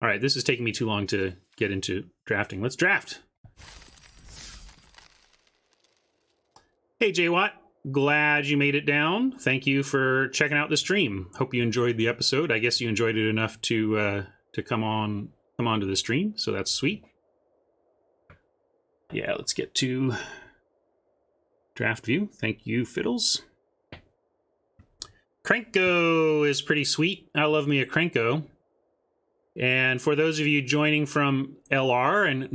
All right, this is taking me too long to get into drafting. Let's draft. Hey, J-Watt. Glad you made it down. Thank you for checking out the stream. Hope you enjoyed the episode. I guess you enjoyed it enough to come onto the stream, so that's sweet. Yeah, let's get to draft view. Thank you, Fiddles. Krenko is pretty sweet. I love me a Krenko. And for those of you joining from LR and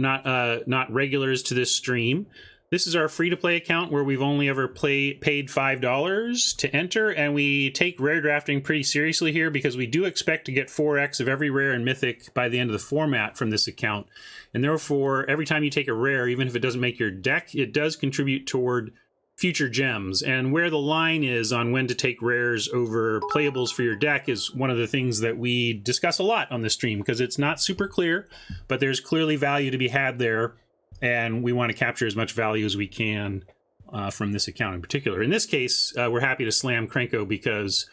not regulars to this stream, this is our free-to-play account where we've only ever paid $5 to enter, and we take rare drafting pretty seriously here because we do expect to get 4x of every rare and mythic by the end of the format from this account. And therefore, every time you take a rare, even if it doesn't make your deck, it does contribute toward future gems. And where the line is on when to take rares over playables for your deck is one of the things that we discuss a lot on the stream, because it's not super clear, but there's clearly value to be had there. And we want to capture as much value as we can from this account in particular. In this case, we're happy to slam Krenko because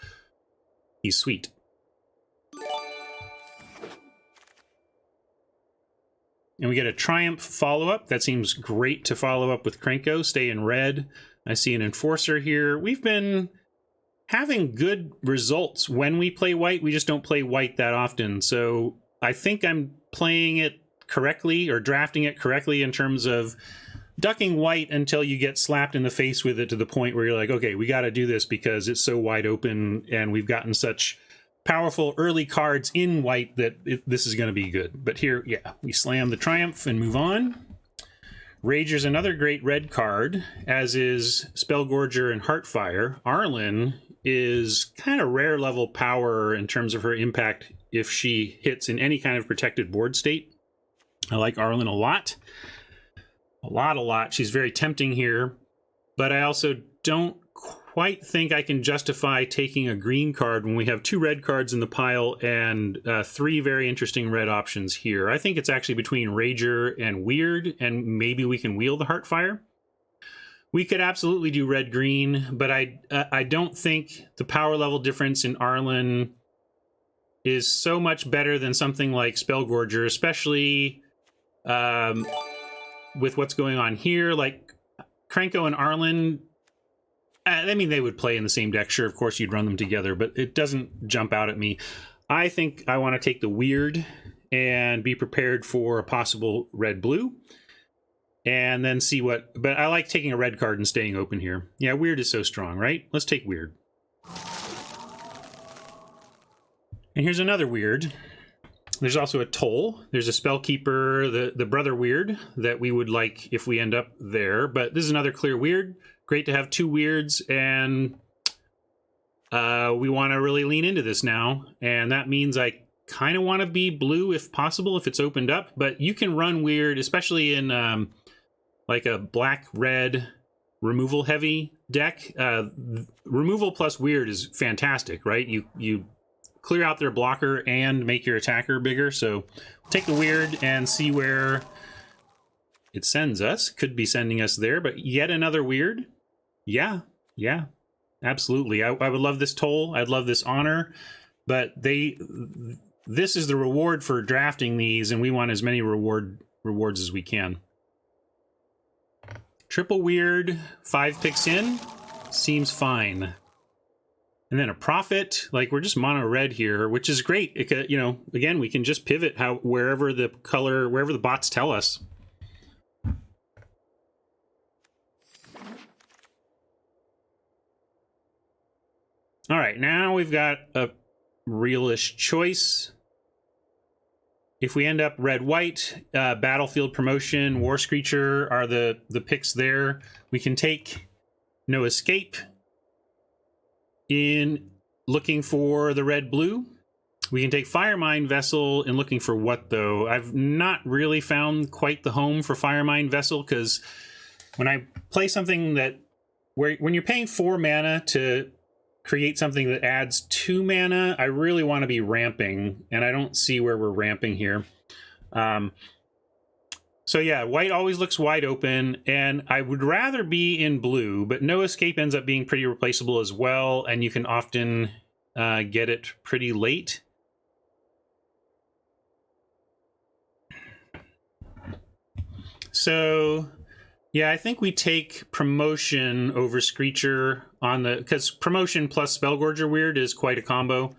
he's sweet. And we get a Triumph follow-up. That seems great to follow up with Krenko. Stay in red. I see an Enforcer here. We've been having good results when we play white. We just don't play white that often. So I think I'm playing it correctly or drafting it correctly in terms of ducking white until you get slapped in the face with it to the point where you're like, okay, we got to do this because it's so wide open and we've gotten such powerful early cards in white that this is going to be good. But here, yeah, we slam the Triumph and move on. Rager's another great red card, as is Spellgorger and Heartfire. Arlen is kind of rare level power in terms of her impact if she hits in any kind of protected board state. I like Arlen a lot. A lot. She's very tempting here, but I also don't quite think I can justify taking a green card when we have 2 red cards in the pile and 3 very interesting red options here. I think it's actually between Rager and Weird, and maybe we can wheel the Heartfire. We could absolutely do red-green, but I don't think the power level difference in Arlen is so much better than something like Spellgorger, especially with what's going on here. Like Krenko and Arlen, I mean, they would play in the same deck. Sure, of course you'd run them together, but it doesn't jump out at me. I think I want to take the Weird and be prepared for a possible red-blue and then see what... But I like taking a red card and staying open here. Yeah, Weird is so strong, right? Let's take Weird. And here's another Weird. There's also a Toll. There's a Spellkeeper, the Brother Weird, that we would like if we end up there. But this is another clear Weird. Great to have 2 Weirds, and we want to really lean into this now. And that means I kind of want to be blue if possible, if it's opened up. But you can run Weird, especially in like a black-red removal-heavy deck. Removal plus Weird is fantastic, right? You clear out their blocker and make your attacker bigger. So take the Weird and see where it sends us. Could be sending us there, but yet another Weird. Yeah, absolutely. I would love this Toll. I'd love this Honor, but this is the reward for drafting these, and we want as many rewards as we can. Triple Weird, 5 picks in, seems fine. And then a Prophet, like we're just mono red here, which is great. It could, again, we can just pivot wherever the bots tell us. All right, now we've got a realish choice. If we end up red-white, Battlefield Promotion, War Screecher are the picks there. We can take No Escape in looking for the red-blue. We can take Firemine Vessel in looking for what, though? I've not really found quite the home for Firemine Vessel, because when I play something when you're paying 4 mana to create something that adds 2 mana, I really want to be ramping, and I don't see where we're ramping here. So yeah, white always looks wide open, and I would rather be in blue, but No Escape ends up being pretty replaceable as well, and you can often get it pretty late. so yeah, I think we take Promotion over Screecher on the, because Promotion plus Spellgorger Weird is quite a combo.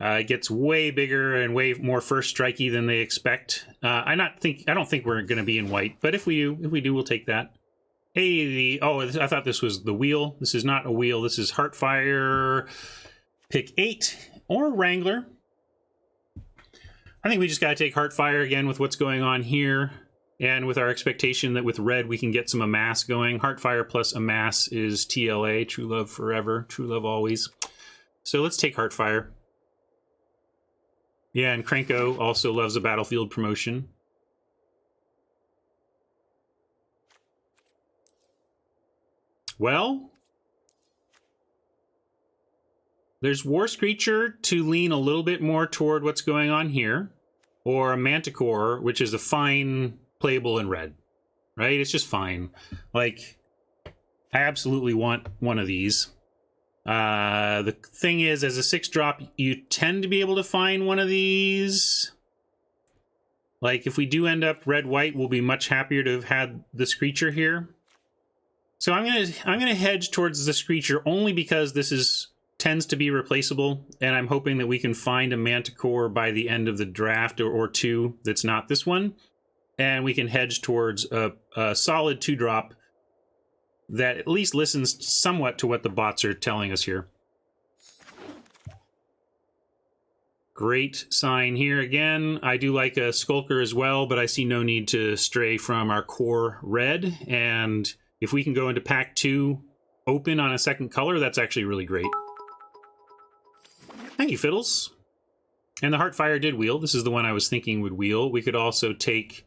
It gets way bigger and way more first strikey than they expect. I don't think we're going to be in white, but if we do, we'll take that. Hey, I thought this was the wheel. This is not a wheel. This is Heartfire. Pick 8 or Wrangler. I think we just got to take Heartfire again with what's going on here, and with our expectation that with red we can get some Amass going. Heartfire plus Amass is TLA, True Love Forever, True Love Always. So let's take Heartfire. Yeah, and Krenko also loves a battlefield promotion. Well, there's War Screecher to lean a little bit more toward what's going on here, or a Manticore, which is a fine playable in red, right? It's just fine. Like, I absolutely want one of these. The thing is, as a 6-drop, you tend to be able to find one of these. Like, if we do end up red-white, we'll be much happier to have had the Screecher here. So I'm gonna hedge towards the Screecher only because this tends to be replaceable, and I'm hoping that we can find a Manticore by the end of the draft or two that's not this one, and we can hedge towards a solid 2-drop that at least listens somewhat to what the bots are telling us here. Great sign here again. I do like a Skulker as well, but I see no need to stray from our core red, and if we can go into pack 2 open on a second color, that's actually really great. Thank you, Fiddles. And the Heartfire did wheel. This is the one I was thinking would wheel. We could also take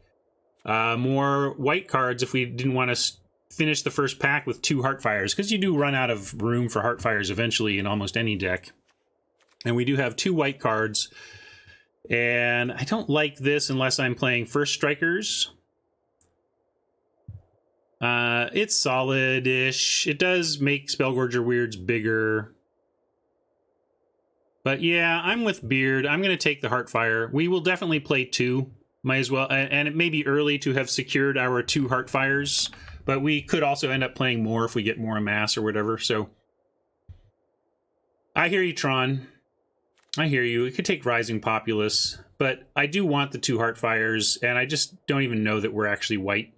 more white cards if we didn't want to finish the first pack with 2 Heartfires, because you do run out of room for Heartfires eventually in almost any deck. And we do have 2 white cards. And I don't like this unless I'm playing First Strikers. It's solid-ish. It does make Spellgorger Weirds bigger. But yeah, I'm with Beard. I'm going to take the Heartfire. We will definitely play 2. Might as well. And it may be early to have secured our 2 Heartfires, but we could also end up playing more if we get more Amass or whatever. So I hear you, Tron. I hear you. We could take Rising Populace, but I do want the 2 Heartfires, and I just don't even know that we're actually white.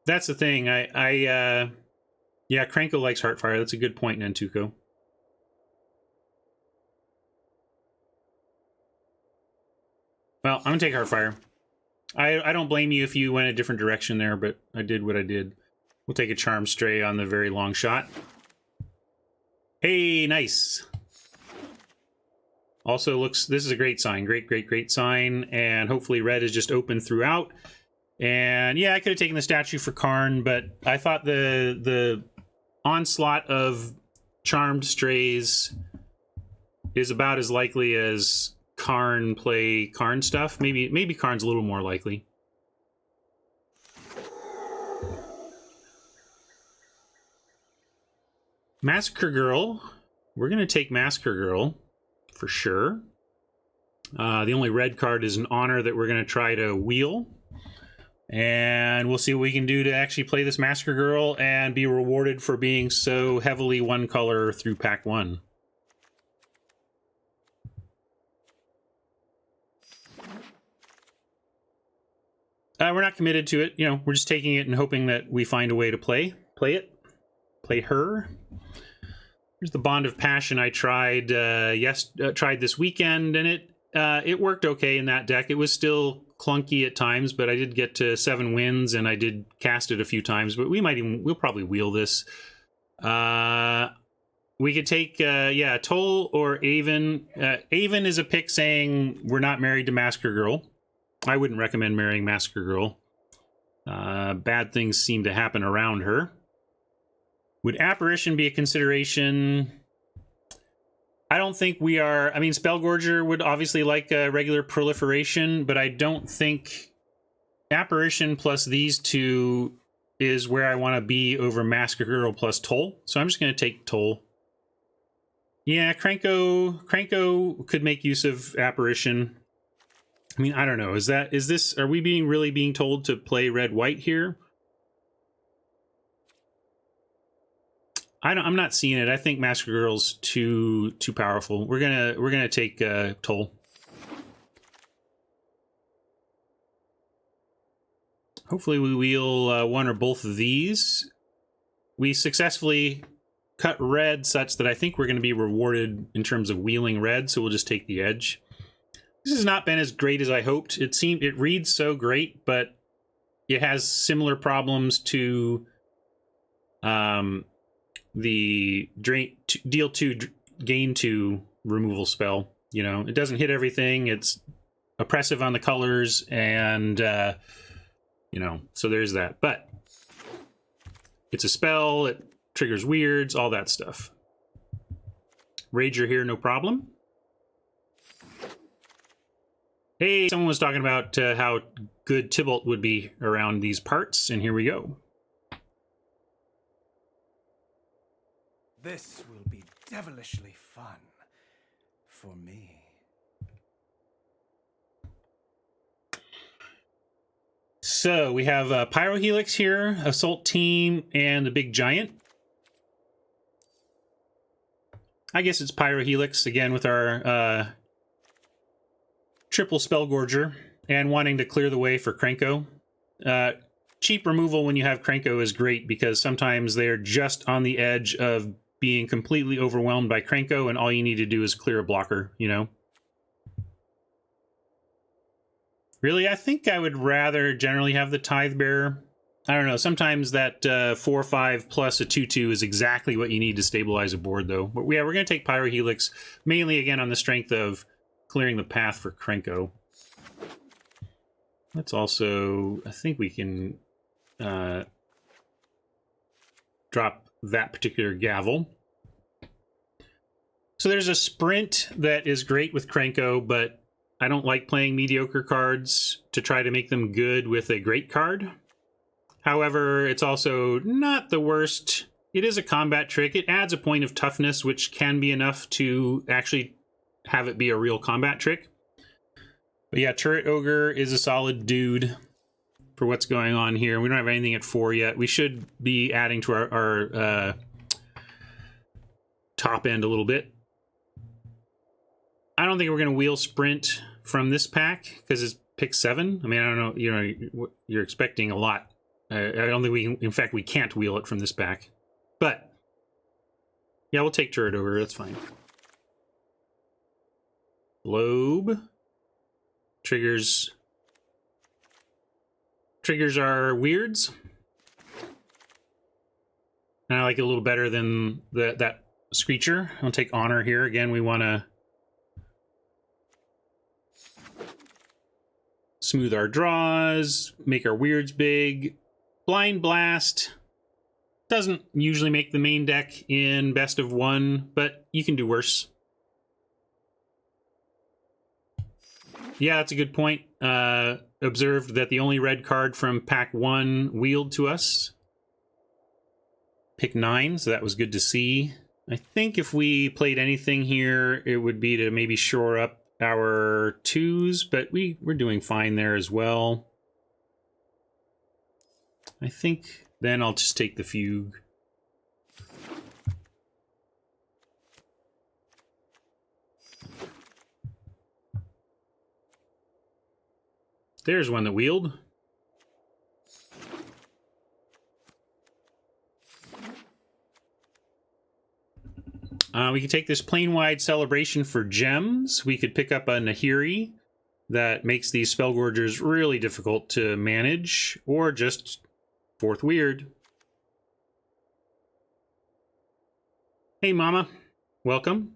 That's the thing. Yeah, Krenko likes Heartfire. That's a good point, Nantuko. Well, I'm going to take Heartfire. I don't blame you if you went a different direction there, but I did what I did. We'll take a Charm Stray on the very long shot. Hey, nice. Also looks, this is a great sign. Great sign. And hopefully red is just open throughout. And yeah, I could have taken the statue for Karn, but I thought the onslaught of Charmed Strays is about as likely as Karn play Karn stuff. Maybe Karn's a little more likely. Massacre Girl. We're going to take Massacre Girl for sure. The only red card is an honor that we're going to try to wheel. And we'll see what we can do to actually play this Massacre Girl and be rewarded for being so heavily one color through pack 1. We're not committed to it. You know, we're just taking it and hoping that we find a way to play her. Here's the Bond of Passion I tried tried this weekend, and it worked okay in that deck. It was still clunky at times, but I did get to 7 wins, and I did cast it a few times. But we'll probably wheel this. We could take Toll or Avon. Avon is a pick saying we're not married to Massacre Girl. I wouldn't recommend marrying Massacre Girl. Bad things seem to happen around her. Would Apparition be a consideration? I don't think we are. I mean, Spellgorger would obviously like a regular proliferation, but I don't think Apparition plus these 2 is where I want to be over Massacre Girl plus Toll. So I'm just going to take Toll. Yeah, Krenko could make use of Apparition. I mean, I don't know. Is this, are we really being told to play red-white here? I'm not seeing it. I think Massacre Girl's too powerful. We're gonna take Toll. Hopefully we wheel one or both of these. We successfully cut red such that I think we're going to be rewarded in terms of wheeling red, so we'll just take the edge. This has not been as great as I hoped. It reads so great, but it has similar problems to the deal 2 gain 2 removal spell. You know, it doesn't hit everything. It's oppressive on the colors, and you know, so there's that. But it's a spell. It triggers weirds, all that stuff. Rager here, no problem. Hey, someone was talking about how good Tybalt would be around these parts, and here we go. This will be devilishly fun for me. So we have Pyrohelix here, Assault Team, and the Big Giant. I guess it's Pyrohelix again with our triple Spellgorger and wanting to clear the way for Krenko. Cheap removal when you have Krenko is great because sometimes they're just on the edge of being completely overwhelmed by Krenko, and all you need to do is clear a blocker, you know? Really, I think I would rather generally have the Tithe Bearer. I don't know, sometimes that 4/5 plus a 2/2 is exactly what you need to stabilize a board, though. But yeah, we're going to take Pyrohelix, mainly again on the strength of clearing the path for Krenko. Let's also, I think we can drop that particular gavel. So there's a sprint that is great with Krenko, but I don't like playing mediocre cards to try to make them good with a great card. However, it's also not the worst. It is a combat trick. It adds a point of toughness, which can be enough to actually have it be a real combat trick. But yeah, Turret Ogre is a solid dude for what's going on here. We don't have anything at 4 yet. We should be adding to our top end a little bit. I don't think we're going to wheel Sprint from this pack because it's pick 7. I mean, I don't know. You know, you're expecting a lot. I don't think we can, in fact, we can't wheel it from this pack. But yeah, we'll take Turret Ogre. That's fine. Globe. Triggers are weirds. And I like it a little better than that Screecher. I'll take Honor here. Again, we want to smooth our draws, make our weirds big. Blind Blast doesn't usually make the main deck in best of 1, but you can do worse. Yeah, that's a good point. Observed that the only red card from pack 1 wheeled to us. Pick 9, so that was good to see. I think if we played anything here, it would be to maybe shore up our 2s, but we're doing fine there as well. I think then I'll just take the Fugue. There's one that wheeled. We could take this Plane-Wide Celebration for gems. We could pick up a Nahiri that makes these Spellgorgers really difficult to manage, or just 4th Weird. Hey, Mama. Welcome.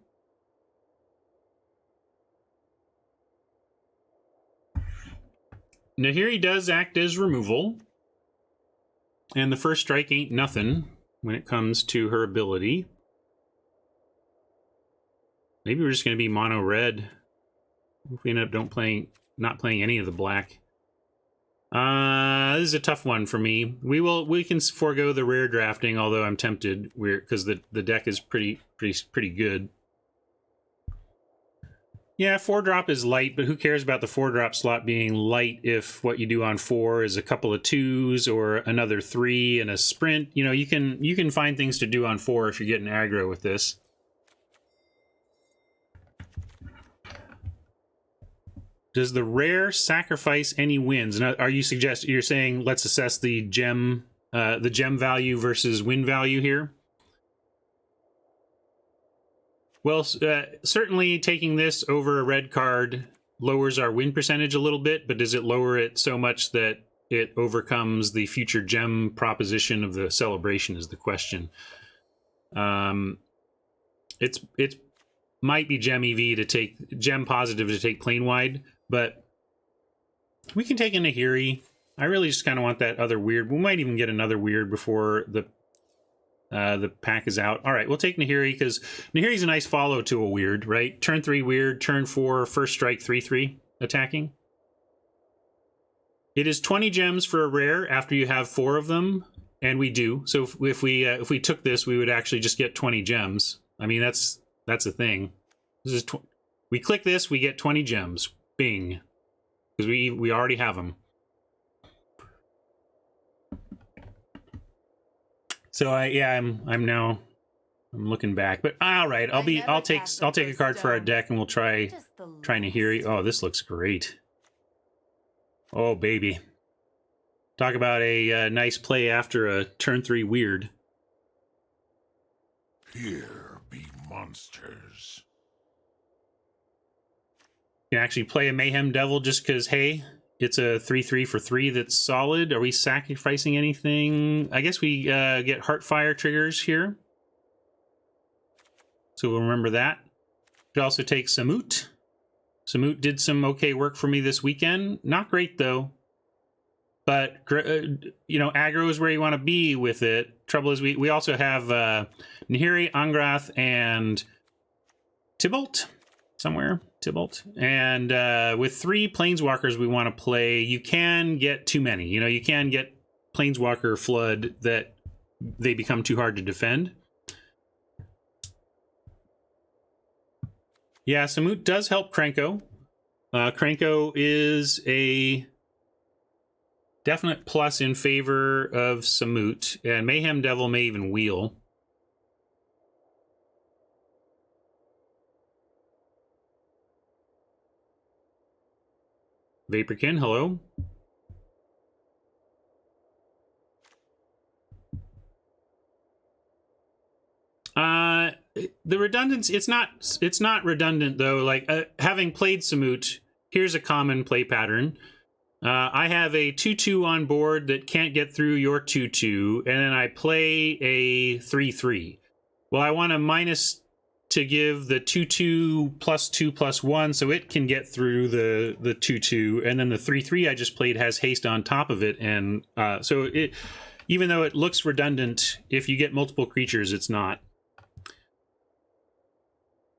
Nahiri does act as removal, and the first strike ain't nothing when it comes to her ability. Maybe we're just going to be mono red if we end up not playing any of the black. This is a tough one for me. We can forego the rare drafting, although I'm tempted because the deck is pretty good. Yeah, 4-drop is light, but who cares about the 4-drop slot being light if what you do on 4 is a couple of 2s or another 3 and a sprint? You know, you can find things to do on 4 if you're getting aggro with this. Does the rare sacrifice any wins? Now, are you you're saying let's assess the gem value versus win value here? Well, certainly taking this over a red card lowers our win percentage a little bit, but does it lower it so much that it overcomes the future gem proposition of the celebration is the question. It's might be gem EV to take gem positive to take plane wide, but we can take a Nahiri. I really just kind of want that other weird. We might even get another weird before the pack is out. All right, we'll take Nahiri because Nahiri's a nice follow to a weird, right? Turn 3 weird, turn 4 first strike 3/3 attacking. It is 20 gems for a rare after you have 4 of them, and we do. So if we took this, we would actually just get 20 gems. I mean, that's a thing. This is we click this, we get 20 gems. Bing, because we already have them. So I'm looking back, but all right, I'll take a card for our deck and we'll try Nahiri. Oh, this looks great. Oh baby, talk about a nice play after a turn 3 weird. Here be monsters. You can actually play a Mayhem Devil just because, hey, it's a 3/3 for 3 that's solid. Are we sacrificing anything? I guess we get Heartfire triggers here. So we'll remember that. Could also take Samut. Samut did some okay work for me this weekend. Not great, though. But, you know, aggro is where you want to be with it. Trouble is we also have Nahiri, Angrath, and Tybalt somewhere. Tybalt. And with 3 Planeswalkers we want to play, you can get too many. You know, you can get Planeswalker Flood that they become too hard to defend. Yeah, Samut does help Krenko. Krenko is a definite plus in favor of Samut, and Mayhem Devil may even wheel. Vaporkin, hello. The redundancy, it's not redundant though. Like having played Samut, here's a common play pattern. I have a 2/2 on board that can't get through your 2/2, and then I play a 3/3. Well, I want a minus to give the 2/2 +2/+1 so it can get through the 2/2, and then the 3/3 I just played has haste on top of it, and so it, even though it looks redundant, if you get multiple creatures, it's not.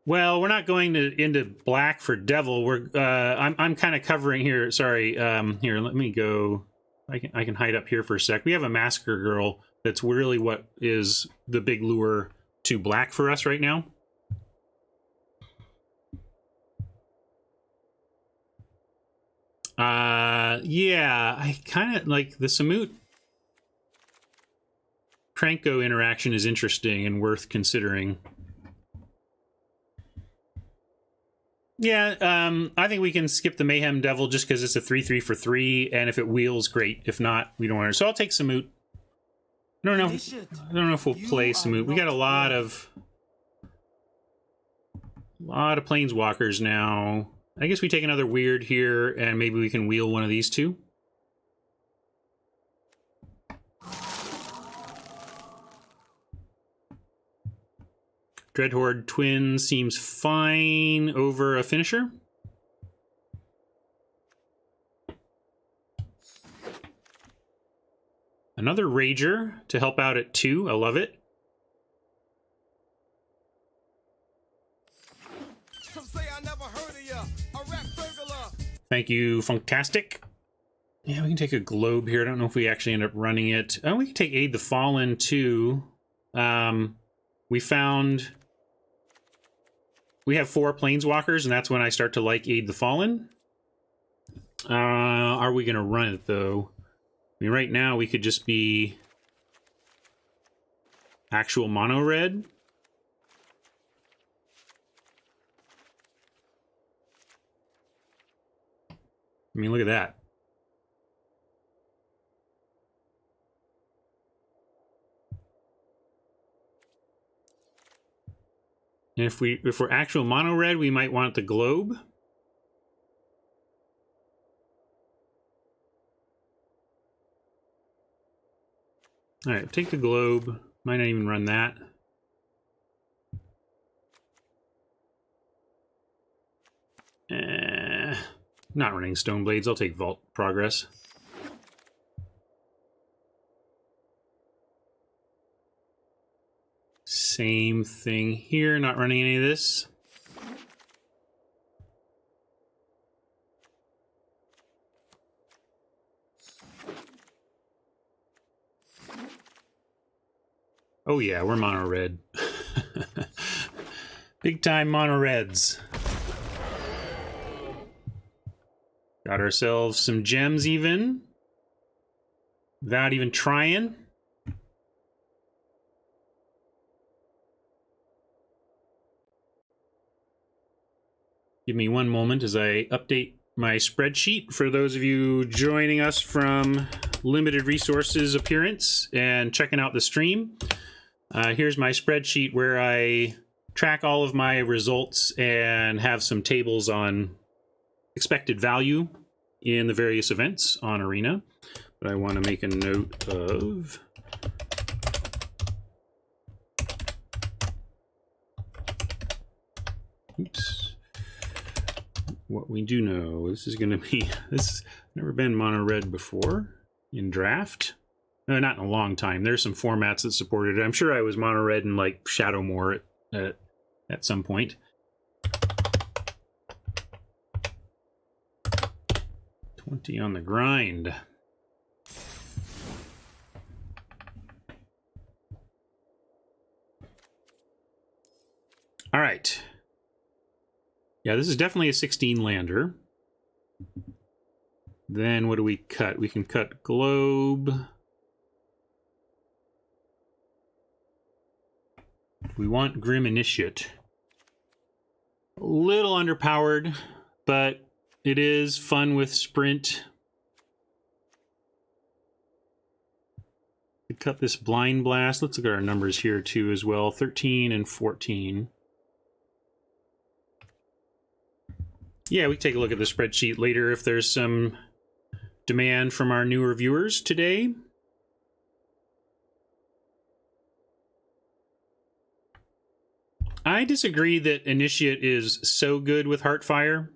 Well, we're not going into black for Devil. We're I'm kind of covering here. Sorry, here, let me go. I can hide up here for a sec. We have a Massacre Girl that's really what is the big lure to black for us right now. Yeah, I kind of like the Samut Krenko interaction is interesting and worth considering. Yeah, I think we can skip the Mayhem Devil just because it's a 3/3 for 3, and if it wheels, great. If not, we don't want it. So I'll take Samut. I don't know if we'll play Samut. We got a lot of Planeswalkers now. I guess we take another weird here, and maybe we can wheel one of these two. Dreadhorde Twin seems fine over a finisher. Another Rager to help out at 2. I love it. Some say I never heard of ya. A rap burglar. Thank you, Funktastic. Yeah, we can take a Globe here. I don't know if we actually end up running it. Oh, we can take Aid the Fallen too. We found we have 4 planeswalkers, and that's when I start to like Aid the Fallen. Are we going to run it, though? I mean, right now we could just be actual mono red. I mean, look at that. And if we're actual mono red, we might want the globe. All right, take the globe. Might not even run that. Not running Stone Blades. I'll take Vault Progress. Same thing here. Not running any of this. Oh yeah, we're mono red. Big time mono reds. Got ourselves some gems even. Without even trying. Give me one moment as I update my spreadsheet for those of you joining us from Limited Resources Appearance and checking out the stream. Here's my spreadsheet where I track all of my results and have some tables on expected value in the various events on Arena. But I want to make a note of... Oops. What we do know, this is going to be... This has never been mono red before in draft. No, not in a long time. There's some formats that supported it. I'm sure I was mono red in like Shadowmoor at some point. 20 on the grind. All right. Yeah, this is definitely a 16 lander. Then what do we cut? We can cut globe. We want Grim Initiate. A little underpowered, but it is fun with sprint. We cut this Blind Blast. Let's look at our numbers here too as well. 13 and 14. Yeah, we can take a look at the spreadsheet later if there's some demand from our newer viewers today. I disagree that Initiate is so good with Heartfire.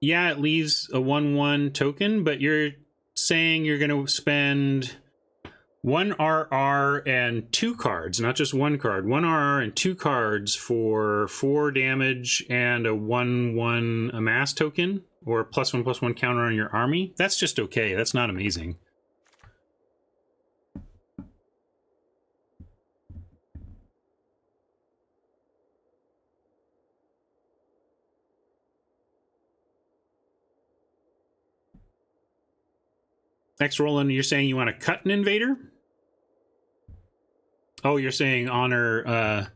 Yeah, it leaves a 1/1 token, but you're saying you're going to spend 1 RR and 2 cards, not just 1 card. 1 RR and 2 cards for 4 damage and a 1/1 amass token, or +1/+1 counter on your army. That's just okay. That's not amazing. Next, Roland, you're saying you want to cut an invader? Oh, you're saying honor...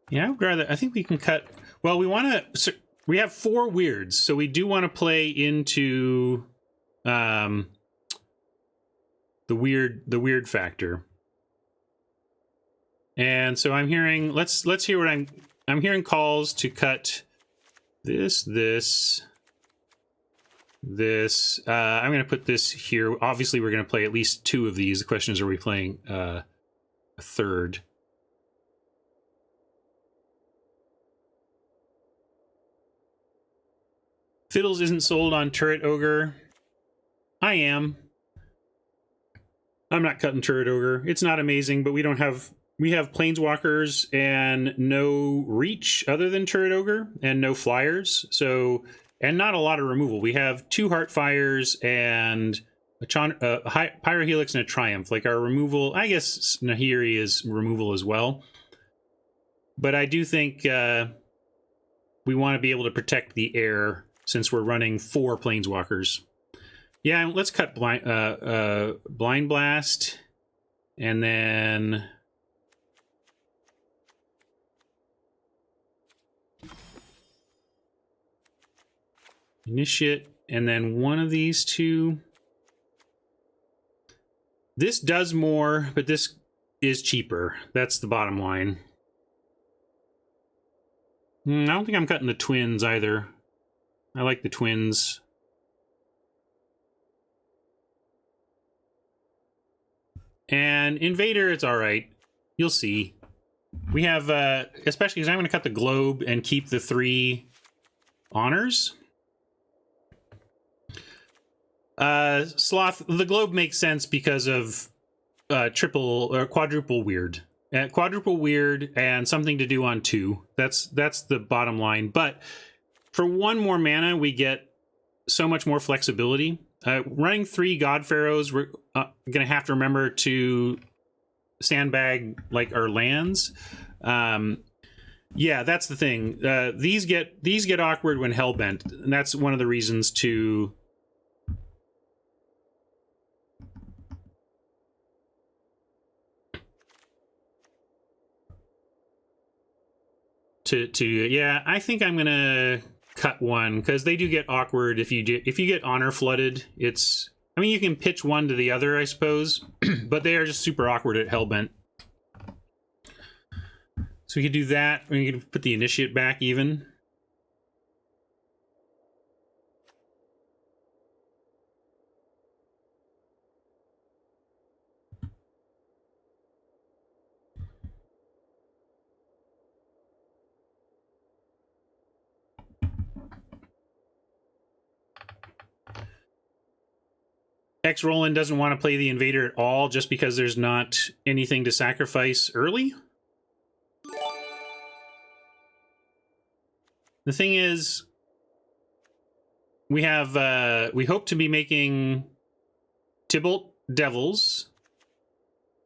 Yeah, I would rather... I think we can cut... Well, we want to... So we have 4 weirds, so we do want to play into the weird factor. And so I'm hearing... Let's hear what I'm hearing calls to cut this... I'm going to put this here. Obviously, we're going to play at least 2 of these. The question is, are we playing a third? Fiddles isn't sold on Turret Ogre. I am. I'm not cutting Turret Ogre. It's not amazing, but we have Planeswalkers and no reach other than Turret Ogre and no flyers. So... And not a lot of removal. We have 2 Heartfires and Pyrohelix and a Triumph. Like our removal, I guess Nahiri is removal as well. But I do think we want to be able to protect the air since we're running 4 Planeswalkers. Yeah, let's cut Blind Blast. And then... Initiate. And then one of these two. This does more, but this is cheaper. That's the bottom line. I don't think I'm cutting the twins either. I like the twins. And Invader, it's all right. You'll see. We have, especially because I'm going to cut the globe and keep the 3 honors. Sloth, the globe makes sense because of triple or quadruple weird. Quadruple weird and something to do on 2. That's the bottom line. But for 1 more mana, we get so much more flexibility. Running 3 God Pharaohs, we're gonna have to remember to sandbag like our lands. Yeah, that's the thing. These get awkward when hellbent, and that's one of the reasons to yeah, I think I'm gonna cut 1 because they do get awkward if you get honor flooded. It's, I mean, you can pitch one to the other, I suppose, but they are just super awkward at hellbent. So we could do that. We can put the initiate back even. X Roland doesn't want to play the Invader at all just because there's not anything to sacrifice early. The thing is, we have we hope to be making Tybalt Devils,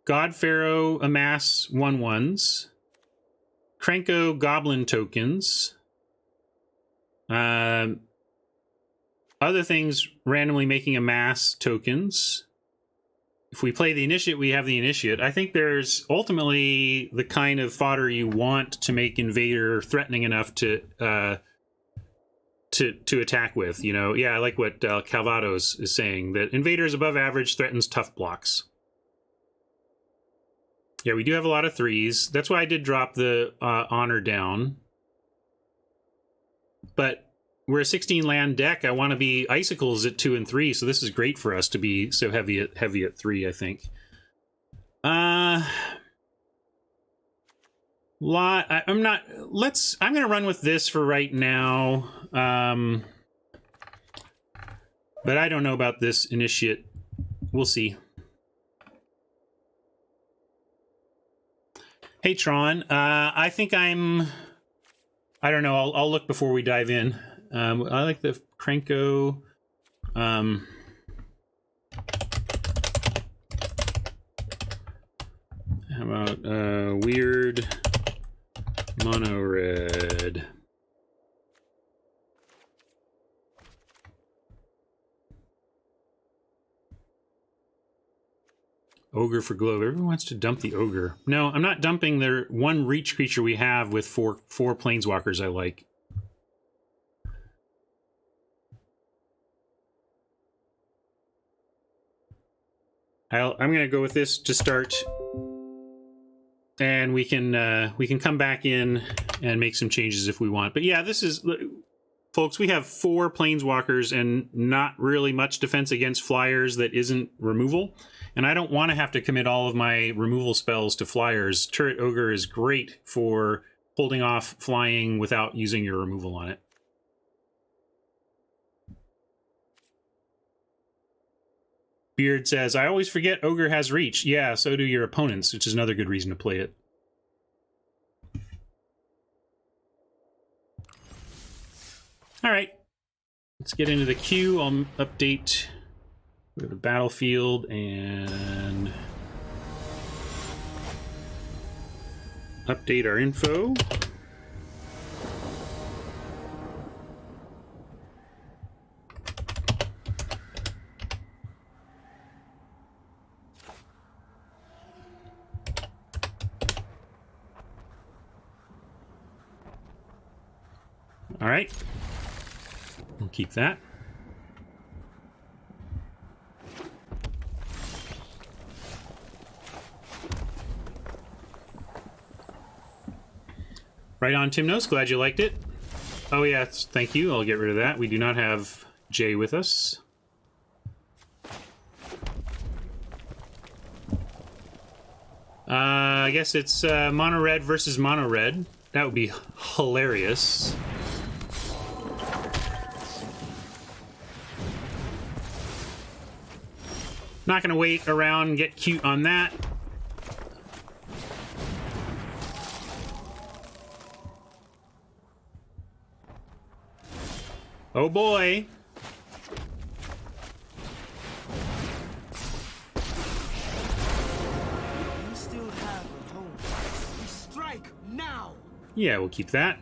God Pharaoh Amass 1/1s, Krenko Goblin tokens, other things randomly making Amass tokens. If we play the Initiate, we have the Initiate. I think there's ultimately the kind of fodder you want to make Invader threatening enough to attack with. You know, yeah, I like what Calvados is saying, that Invader is above average, threatens tough blocks. Yeah, we do have a lot of 3s. That's why I did drop the honor down. But we're a 16 land deck. I want to be icicles at 2 and 3, so this is great for us to be so heavy at 3, I think. I'm gonna run with this for right now. But I don't know about this Initiate. We'll see. Hey Tron, I think I don't know, I'll look before we dive in. I like the Krenko. How about weird Monored? Ogre for globe. Everyone wants to dump the ogre. No, I'm not dumping the 1 reach creature we have with four planeswalkers I like. I'm gonna go with this to start, and we can come back in and make some changes if we want. But yeah, this is, folks, we have 4 planeswalkers and not really much defense against flyers that isn't removal. And I don't want to have to commit all of my removal spells to flyers. Turret Ogre is great for holding off flying without using your removal on it. Beard says, I always forget Ogre has reach. Yeah, so do your opponents, which is another good reason to play it. All right, let's get into the queue. I'll update Go to battlefield and update our info. All right, we'll keep that. Right on, Timnos. Glad you liked it. Oh yeah, thank you. I'll get rid of that. We do not have Jay with us. I guess it's Monored versus Monored. That would be hilarious. Not gonna wait around and get cute on that. Oh boy. We still have a home. We strike now. Yeah, we'll keep that.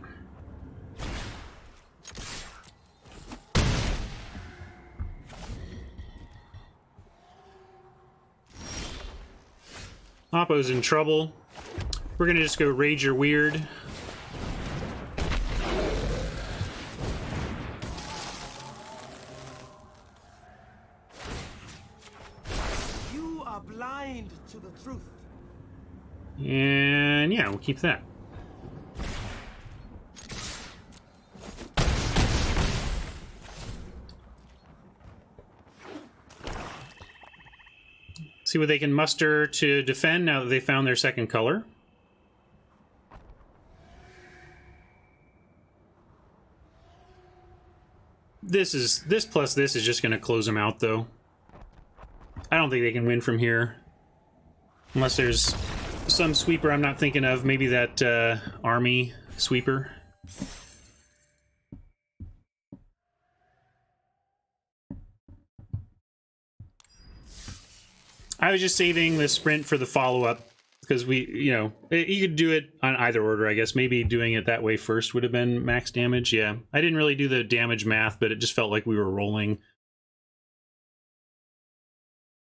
Oppo's in trouble. We're gonna just go Rage or Weird. You are blind to the truth. And yeah, we'll keep that. See what they can muster to defend now that they found their second color. This plus this is just going to close them out, though. I don't think they can win from here. Unless there's some sweeper I'm not thinking of. Maybe that army sweeper. I was just saving the sprint for the follow-up because you could do it on either order, I guess. Maybe doing it that way first would have been max damage. Yeah, I didn't really do the damage math, but it just felt like we were rolling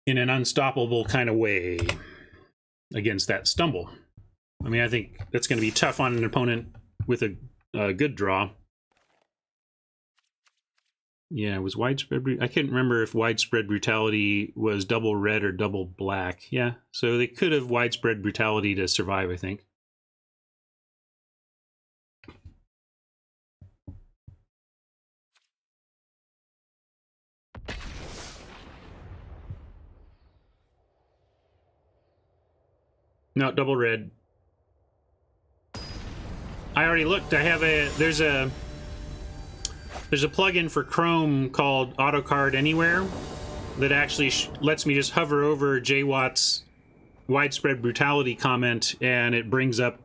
in an unstoppable kind of way against that stumble. I mean, I think that's going to be tough on an opponent with a good draw. Yeah, it was widespread. I couldn't remember if widespread brutality was double red or double black. Yeah, so they could have widespread brutality to survive, I think. No, double red. I already looked. I have there's a plugin for Chrome called AutoCard Anywhere that actually lets me just hover over JWatt's widespread brutality comment and it brings up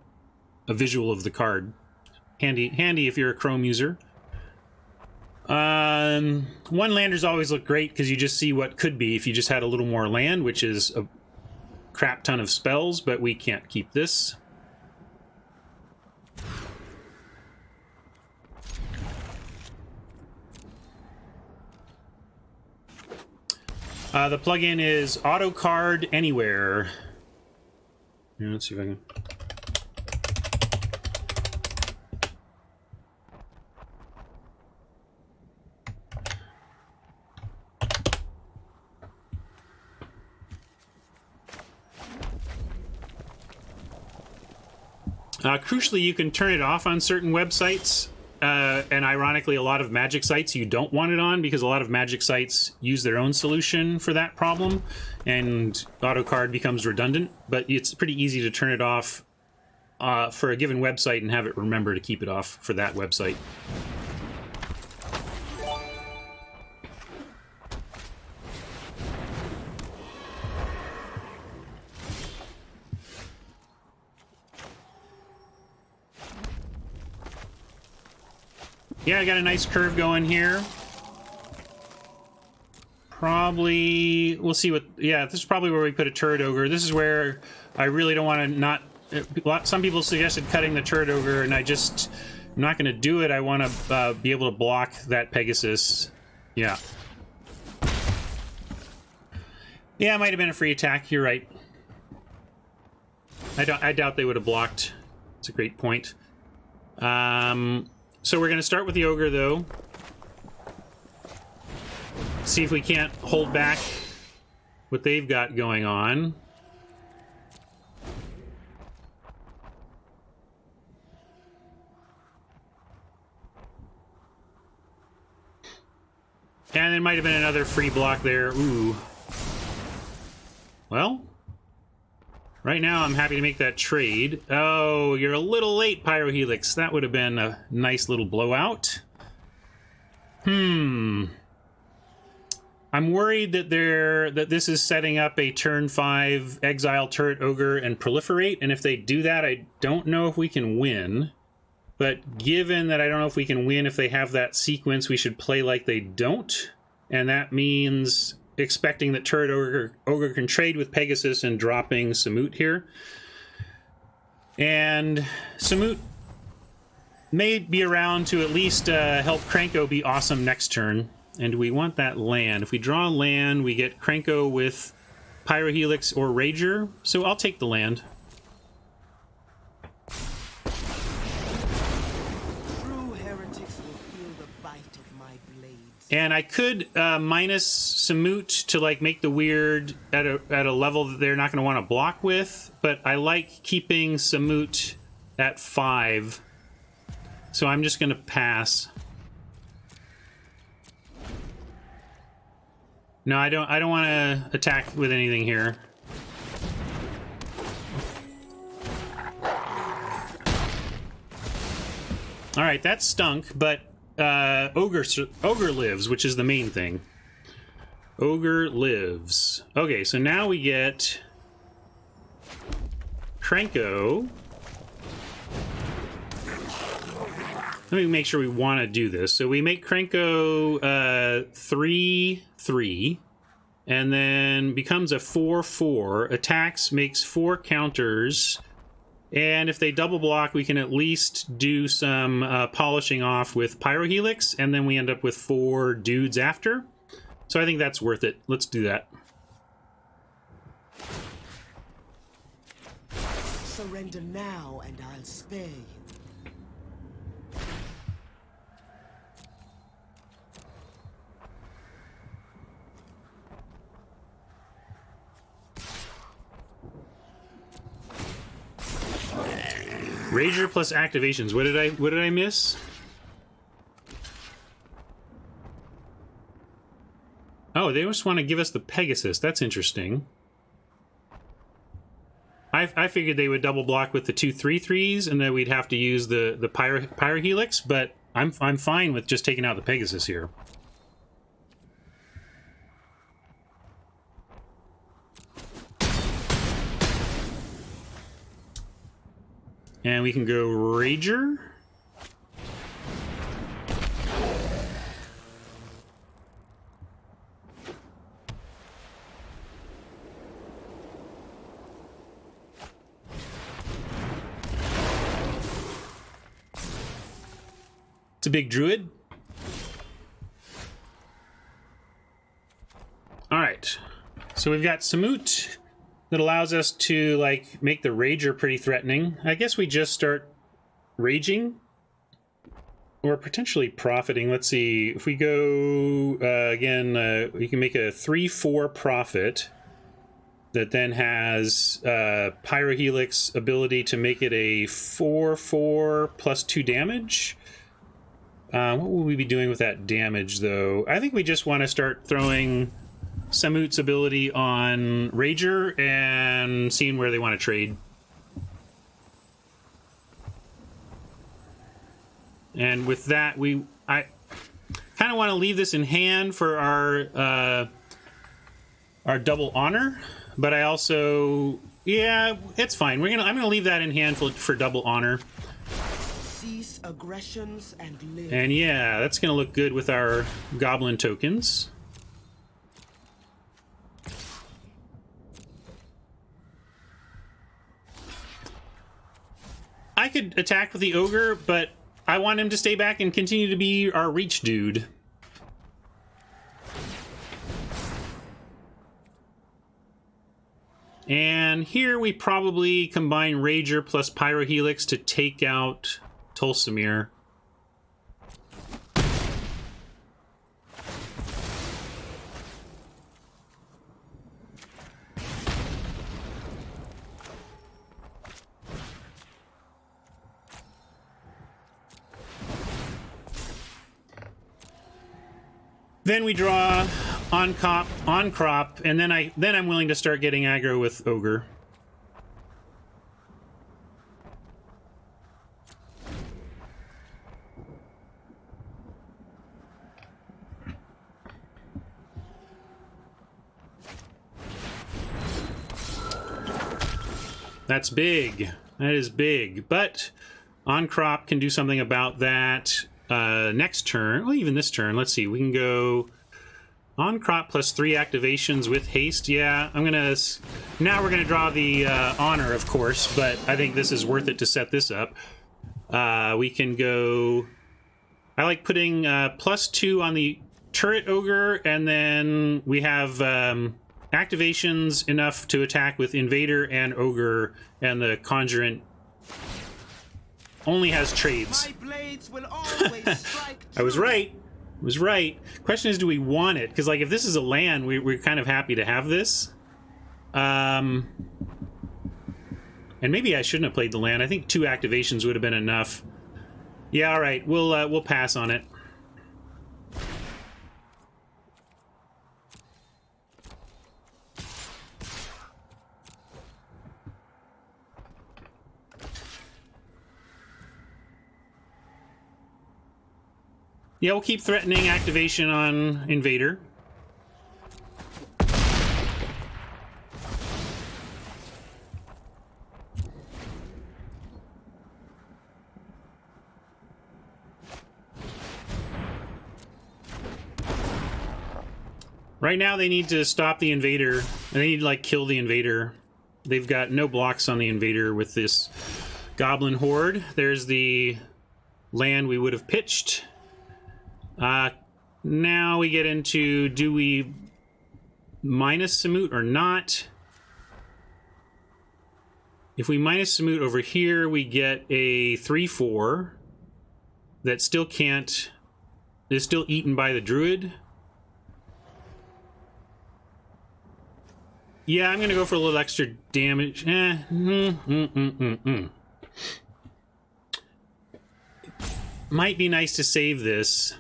a visual of the card. Handy if you're a Chrome user. One-landers always look great because you just see what could be if you just had a little more land, which is a crap ton of spells, but we can't keep this. The plugin is AutoCard Anywhere. Yeah, let's see if I can. Crucially, you can turn it off on certain websites. And ironically, a lot of Magic sites you don't want it on because a lot of Magic sites use their own solution for that problem, and AutoCard becomes redundant. But it's pretty easy to turn it off for a given website and have it remember to keep it off for that website. Yeah, I got a nice curve going here. Probably, we'll see what, yeah, this is probably where we put a turret ogre. This is where I really don't want to not, some people suggested cutting the turret ogre, and I'm not going to do it. I want to be able to block that Pegasus. Yeah. Yeah, it might have been a free attack. You're right. I doubt they would have blocked. It's a great point. So we're going to start with the ogre, though. See if we can't hold back what they've got going on. And there might have been another free block there. Ooh. Well, right now I'm happy to make that trade. Oh, you're a little late, Pyrohelix. That would have been a nice little blowout. I'm worried that this is setting up a turn 5 exile turret ogre and proliferate, and if they do that, I don't know if we can win. But given that I don't know if we can win if they have that sequence, we should play like they don't, and that means expecting that turret ogre can trade with Pegasus and dropping Samut here. And Samut may be around to at least help Krenko be awesome next turn. And we want that land. If we draw land, we get Krenko with Pyrohelix or Rager. So I'll take the land. True heretics will feel the bite of my blades. And I could minus Samut to like make the weird at a level that they're not going to want to block with. But I like keeping Samut at 5. So I'm just going to pass. No, I don't want to attack with anything here. All right, that stunk, but Ogre lives, which is the main thing. Ogre lives. Okay, so now we get Krenko. Let me make sure we want to do this. So we make Krenko 3/3, and then becomes a 4/4. Attacks, makes 4 counters, and if they double block, we can at least do some polishing off with Pyrohelix, and then we end up with 4 dudes after. So I think that's worth it. Let's do that. Surrender now, and I'll spare you. Rager plus activations. What did I miss? Oh, they just want to give us the Pegasus. That's interesting. I figured they would double block with the 2 3/3s, and then we'd have to use the Pyrohelix, but I'm fine with just taking out the Pegasus here. And we can go Rager. It's a big druid. All right. So we've got Samut. That allows us to, like, make the Rager pretty threatening. I guess we just start raging. Or potentially profiting. Let's see. If we go, again, we can make a 3/4 profit. That then has Pyrohelix ability to make it a 4/4 plus 2 damage. What will we be doing with that damage, though? I think we just want to start throwing Samut's ability on Rager and seeing where they want to trade. And with that, I kind of want to leave this in hand for our double honor, but I also, yeah, it's fine. I'm gonna leave that in hand for double honor. Cease aggressions and live. And yeah, that's gonna look good with our goblin tokens. could attack with the ogre, but I want him to stay back and continue to be our reach dude. And here we probably combine Rager plus Pyrohelix to take out Tulsimir. Then we draw on crop, and then I'm willing to start getting aggro with ogre. That's big. That is big. But on crop can do something about that. Next turn, well, even this turn, let's see, we can go on crop plus 3 activations with haste. Yeah, I'm gonna, now we're gonna draw the honor, of course, but I think this is worth it to set this up. We can go, I like putting plus 2 on the turret ogre, and then we have activations enough to attack with invader and ogre, and the conjurant only has trades. My blades will always strike I was true. right. I was right. Question is, do we want it? Because, like, if this is a land, we're kind of happy to have this. And maybe I shouldn't have played the land. I think 2 activations would have been enough. Yeah, all right. We'll pass on it. Yeah, we'll keep threatening activation on Invader. Right now they need to stop the Invader. They need to, like, kill the Invader. They've got no blocks on the Invader with this Goblin Horde. There's the land we would have pitched. Now we get into, do we minus Samut or not? If we minus Samut over here, we get a 3/4 that still can't, is still eaten by the Druid. Yeah, I'm gonna go for a little extra damage. Might be nice to save this.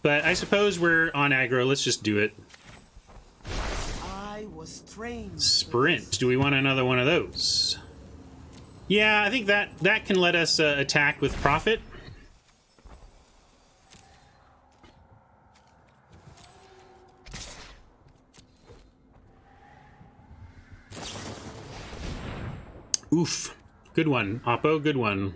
But I suppose we're on aggro. Let's just do it. I was trained. Sprint. Do we want another one of those? Yeah, I think that can let us attack with profit. Oof. Good one, Oppo. Good one.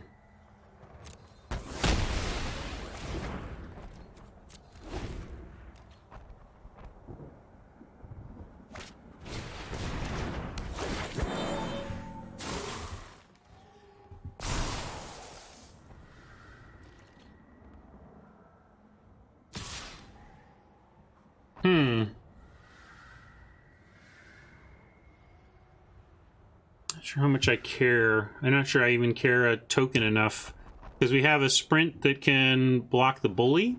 Not sure how much I care. I'm not sure I even care a token enough. Because we have a sprint that can block the bully.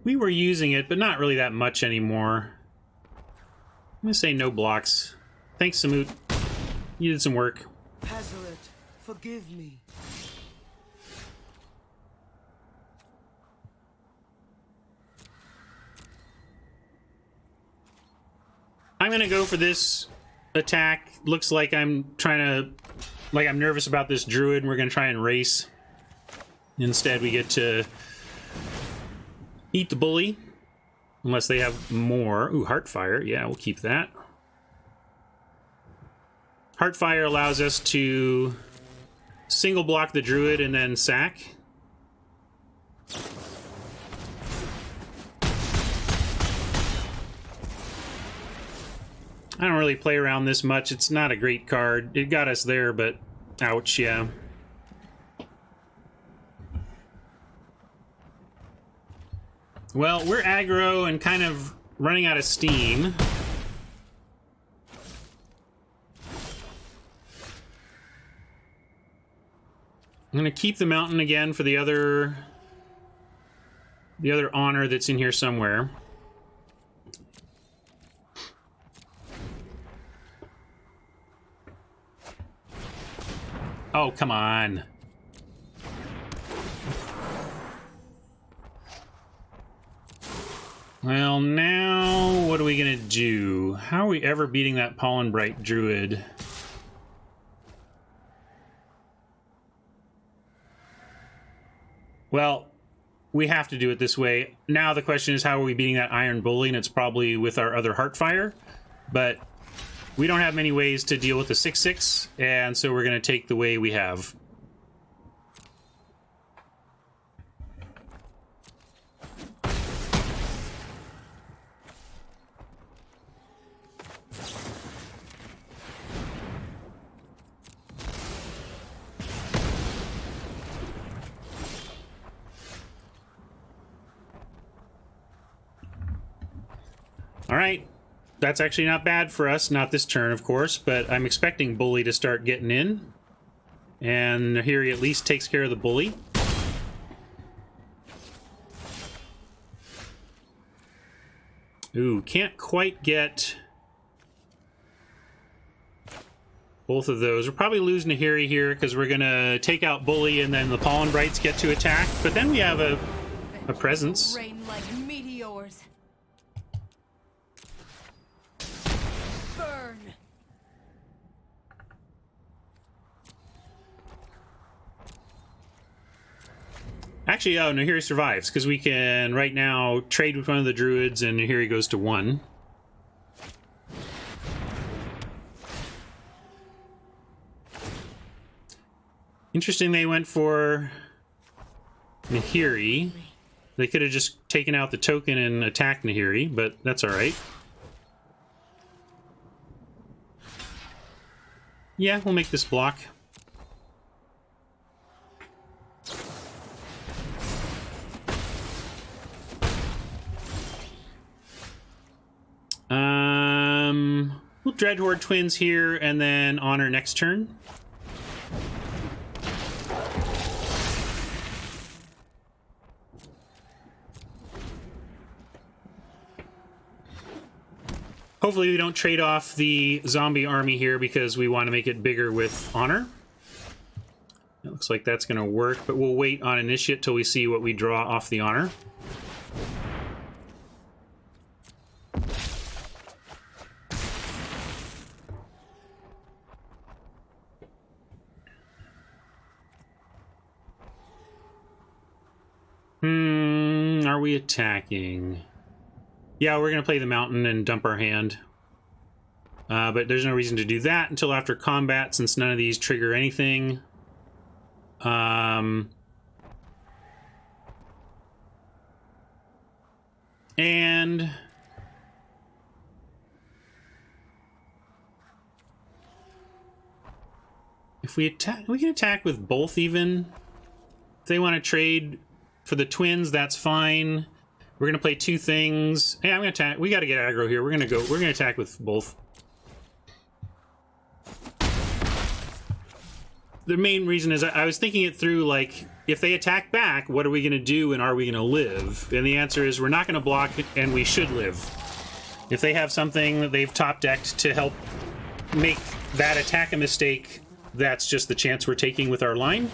We were using it, but not really that much anymore. I'm gonna say no blocks. Thanks, Samut. You did some work. Hazaret, forgive me. I'm gonna go for this attack. Looks like I'm trying to, like I'm nervous about this druid, and we're gonna try and race. Instead, we get to eat the bully, unless they have more. Ooh, Heartfire. Yeah, we'll keep that. Heartfire allows us to single block the druid and then sack. I don't really play around this much. It's not a great card. It got us there, but ouch, yeah. Well, we're aggro and kind of running out of steam. I'm gonna keep the mountain again for the other honor that's in here somewhere. Oh, come on. Well, now what are we gonna do? How are we ever beating that Pollen Bright Druid? Well, we have to do it this way. Now the question is, how are we beating that Iron Bully? And it's probably with our other Heartfire, but we don't have many ways to deal with the 6/6, and so we're going to take the way we have. All right. That's actually not bad for us. Not this turn, of course, but I'm expecting Bully to start getting in. And here he at least takes care of the Bully. Ooh, can't quite get both of those. We're probably losing to Nahiri here because we're going to take out Bully and then the Pollen Brights get to attack. But then we have a presence. Rain like meteors. Burn. Actually, oh, Nahiri survives because we can right now trade with one of the druids and Nahiri goes to 1. Interesting they went for Nahiri. They could have just taken out the token and attacked Nahiri, but that's alright. Yeah, we'll make this block. We'll Dreadhorde Twins here and then honor next turn. Hopefully we don't trade off the zombie army here because we want to make it bigger with honor. It looks like that's going to work, but we'll wait on initiate till we see what we draw off the honor. Are we attacking? Yeah, we're going to play the mountain and dump our hand. But there's no reason to do that until after combat, since none of these trigger anything. And if we attack, we can attack with both even. If they want to trade for the twins, that's fine. We're gonna play two things. Hey, I'm gonna attack. We gotta get aggro here. We're gonna attack with both. The main reason is I was thinking it through, like, if they attack back, what are we gonna do and are we gonna live? And the answer is we're not gonna block and we should live. If they have something that they've top decked to help make that attack a mistake, that's just the chance we're taking with our line.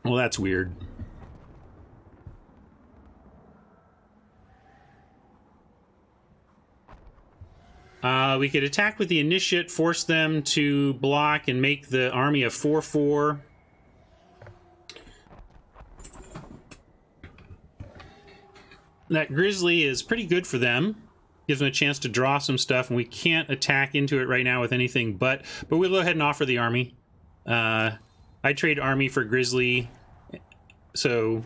Well, that's weird. We could attack with the initiate, force them to block, and make the army a 4/4. That Grizzly is pretty good for them. Gives them a chance to draw some stuff, and we can't attack into it right now with anything, but we'll go ahead and offer the army. I trade army for Grizzly, so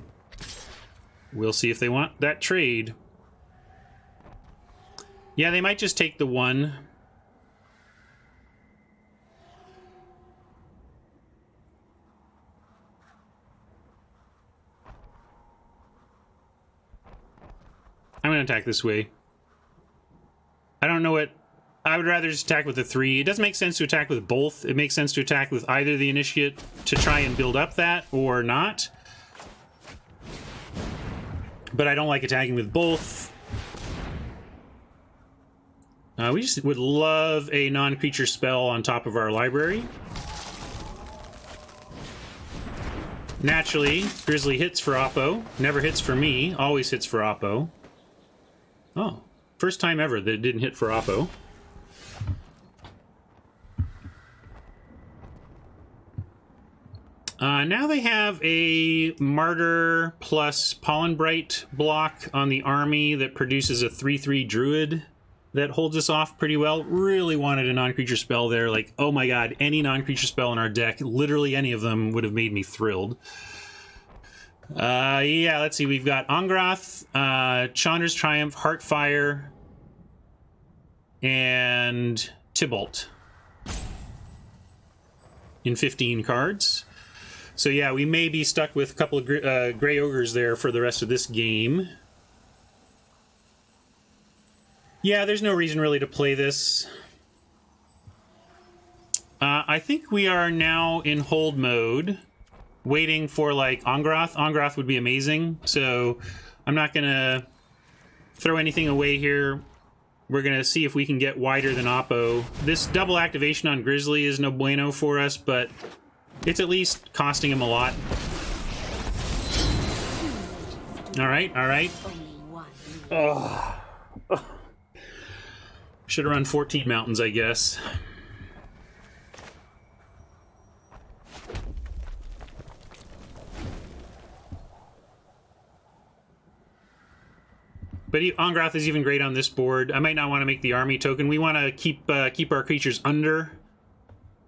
We'll see if they want that trade. Yeah, they might just take the 1. I'm going to attack this way. I don't know what... I would rather just attack with the 3. It doesn't make sense to attack with both. It makes sense to attack with either the initiate to try and build up that or not. But I don't like attacking with both. We just would love a non-creature spell on top of our library. Naturally, Grizzly hits for Oppo. Never hits for me. Always hits for Oppo. Oh, first time ever that it didn't hit for Oppo. Now they have a Martyr plus Pollen Bright block on the army that produces a 3/3 Druid that holds us off pretty well. Really wanted a non-creature spell there. Like, oh my god, any non-creature spell in our deck, literally any of them, would have made me thrilled. Yeah, let's see. We've got Angrath, Chandra's Triumph, Heartfire, and Tybalt in 15 cards. So yeah, we may be stuck with a couple of Grey Ogres there for the rest of this game. Yeah, there's no reason really to play this. I think we are now in hold mode, waiting for, like, Angrath. Angrath would be amazing, so I'm not going to throw anything away here. We're going to see if we can get wider than Oppo. This double activation on Grizzly is no bueno for us, but it's at least costing him a lot. Alright, alright. Oh. Should have run 14 mountains, I guess. But Angrath is even great on this board. I might not want to make the army token. We want to keep our creatures under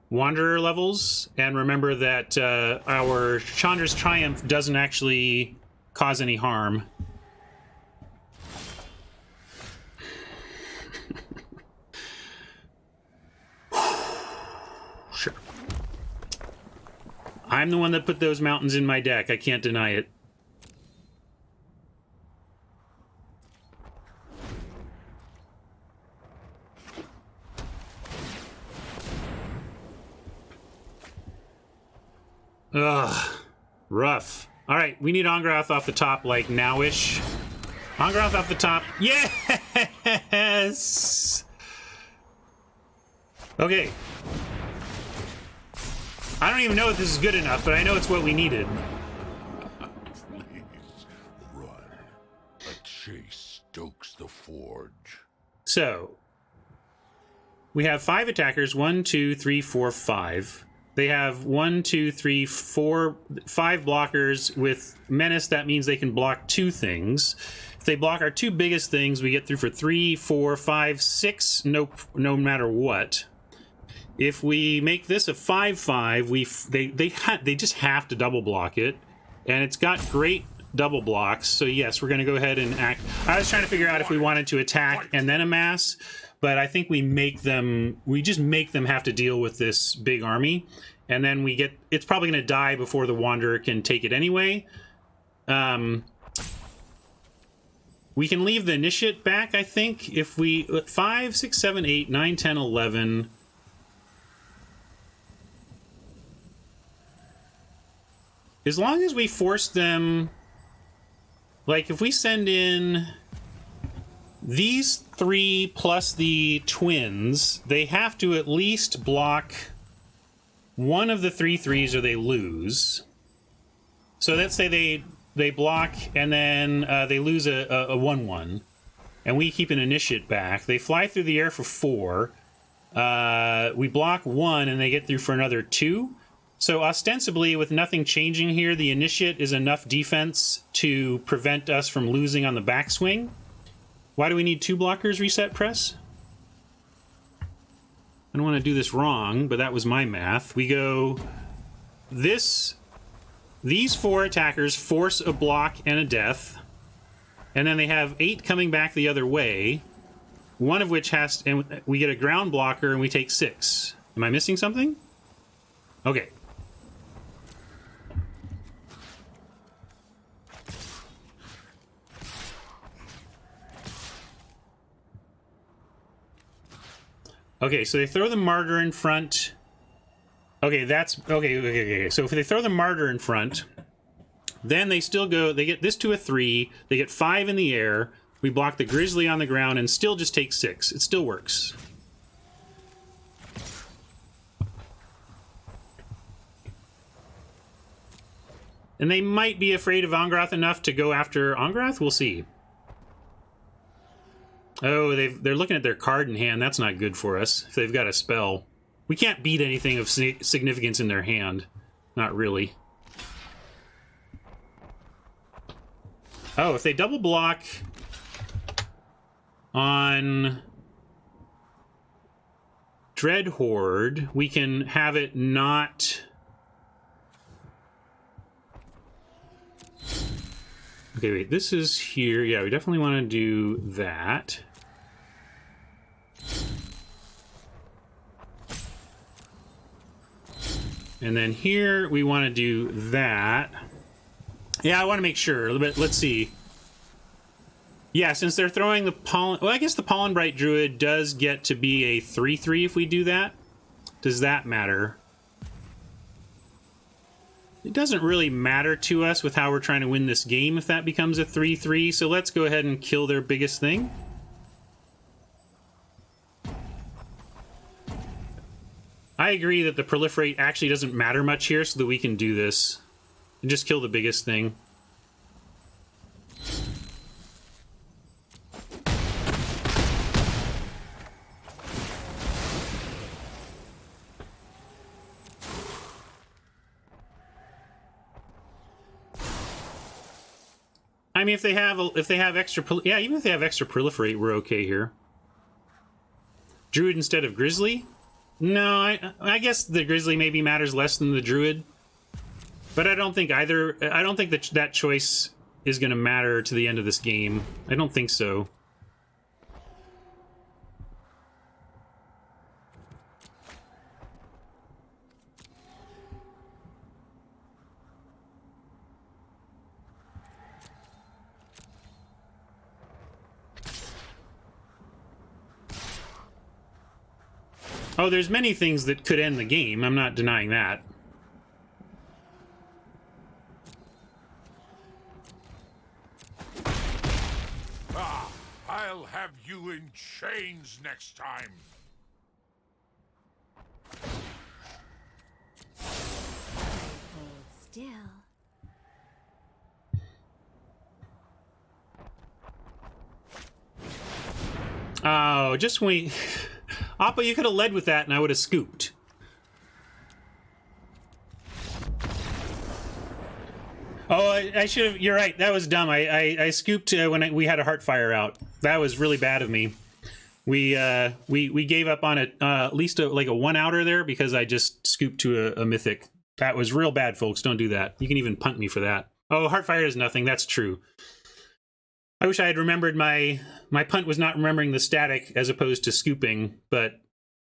Wanderer levels, and remember that our Chandra's Triumph doesn't actually cause any harm. Sure. I'm the one that put those mountains in my deck. I can't deny it. Ugh, rough. All right, we need Angrath off the top, like, nowish. Angrath off the top. Yes! Okay. I don't even know if this is good enough, but I know it's what we needed. Please, run. A chase stokes the forge. So, we have 5 attackers. 1, 2, 3, 4, 5. They have 1, 2, 3, 4, 5 blockers with Menace. That means they can block 2 things. If they block our 2 biggest things, we get through for 3, 4, 5, 6, no matter what. If we make this a 5/5, they just have to double block it, and it's got great double blocks. So yes, we're going to go ahead and act. I was trying to figure out if we wanted to attack and then amass, but I think we just make them have to deal with this big army, and then it's probably going to die before the Wanderer can take it anyway. We can leave the Initiate back, I think, if we 5, 6, 7, 8, 9, 10, 11. As long as we force them, like, if we send in these 3 plus the twins, they have to at least block one of the 3/3s or they lose. So let's say they block and then they lose a 1/1, and we keep an Initiate back. They fly through the air for 4. We block 1 and they get through for another 2. So ostensibly, with nothing changing here, the Initiate is enough defense to prevent us from losing on the backswing. Why do we need 2 blockers, Reset Press? I don't want to do this wrong, but that was my math. We go these 4 attackers force a block and a death. and then they have 8 coming back the other way, one of which has, and we get a ground blocker and we take 6. Am I missing something? Okay. Okay, so they throw the martyr in front. Okay, that's okay. So if they throw the martyr in front, then they still go, they get this to a 3, they get 5 in the air, we block the grizzly on the ground and still just take 6. It still works. And they might be afraid of Angrath enough to go after Angrath? We'll see. Oh, they're looking at their card in hand. That's not good for us if they've got a spell. We can't beat anything of significance in their hand. Not really. Oh, if they double block on Dread Horde, we can have it not... Okay, wait, this is here. Yeah, we definitely want to do that. And then here, we want to do that. Yeah, I want to make sure, but let's see. Yeah, since they're throwing the Pollen... Well, I guess the Pollen Bright Druid does get to be a 3/3 if we do that. Does that matter? It doesn't really matter to us with how we're trying to win this game if that becomes a 3/3, so let's go ahead and kill their biggest thing. I agree that the proliferate actually doesn't matter much here, so that we can do this. And just kill the biggest thing. I mean, if they have extra, yeah, even if they have extra proliferate, we're okay here. Druid instead of Grizzly? No, I guess the Grizzly maybe matters less than the Druid. But I don't think either... I don't think that choice is going to matter to the end of this game. I don't think so. Oh, there's many things that could end the game. I'm not denying that. Ah, I'll have you in chains next time. Hold still. Oh, just wait. Appa, you could have led with that and I would have scooped. Oh, I should have... You're right. That was dumb. I scooped when we had a Heartfire out. That was really bad of me. We gave up on it, at least like a 1-outer there because I just scooped to a Mythic. That was real bad, folks. Don't do that. You can even punt me for that. Oh, Heartfire is nothing. That's true. I wish I had remembered my punt was not remembering the static as opposed to scooping, but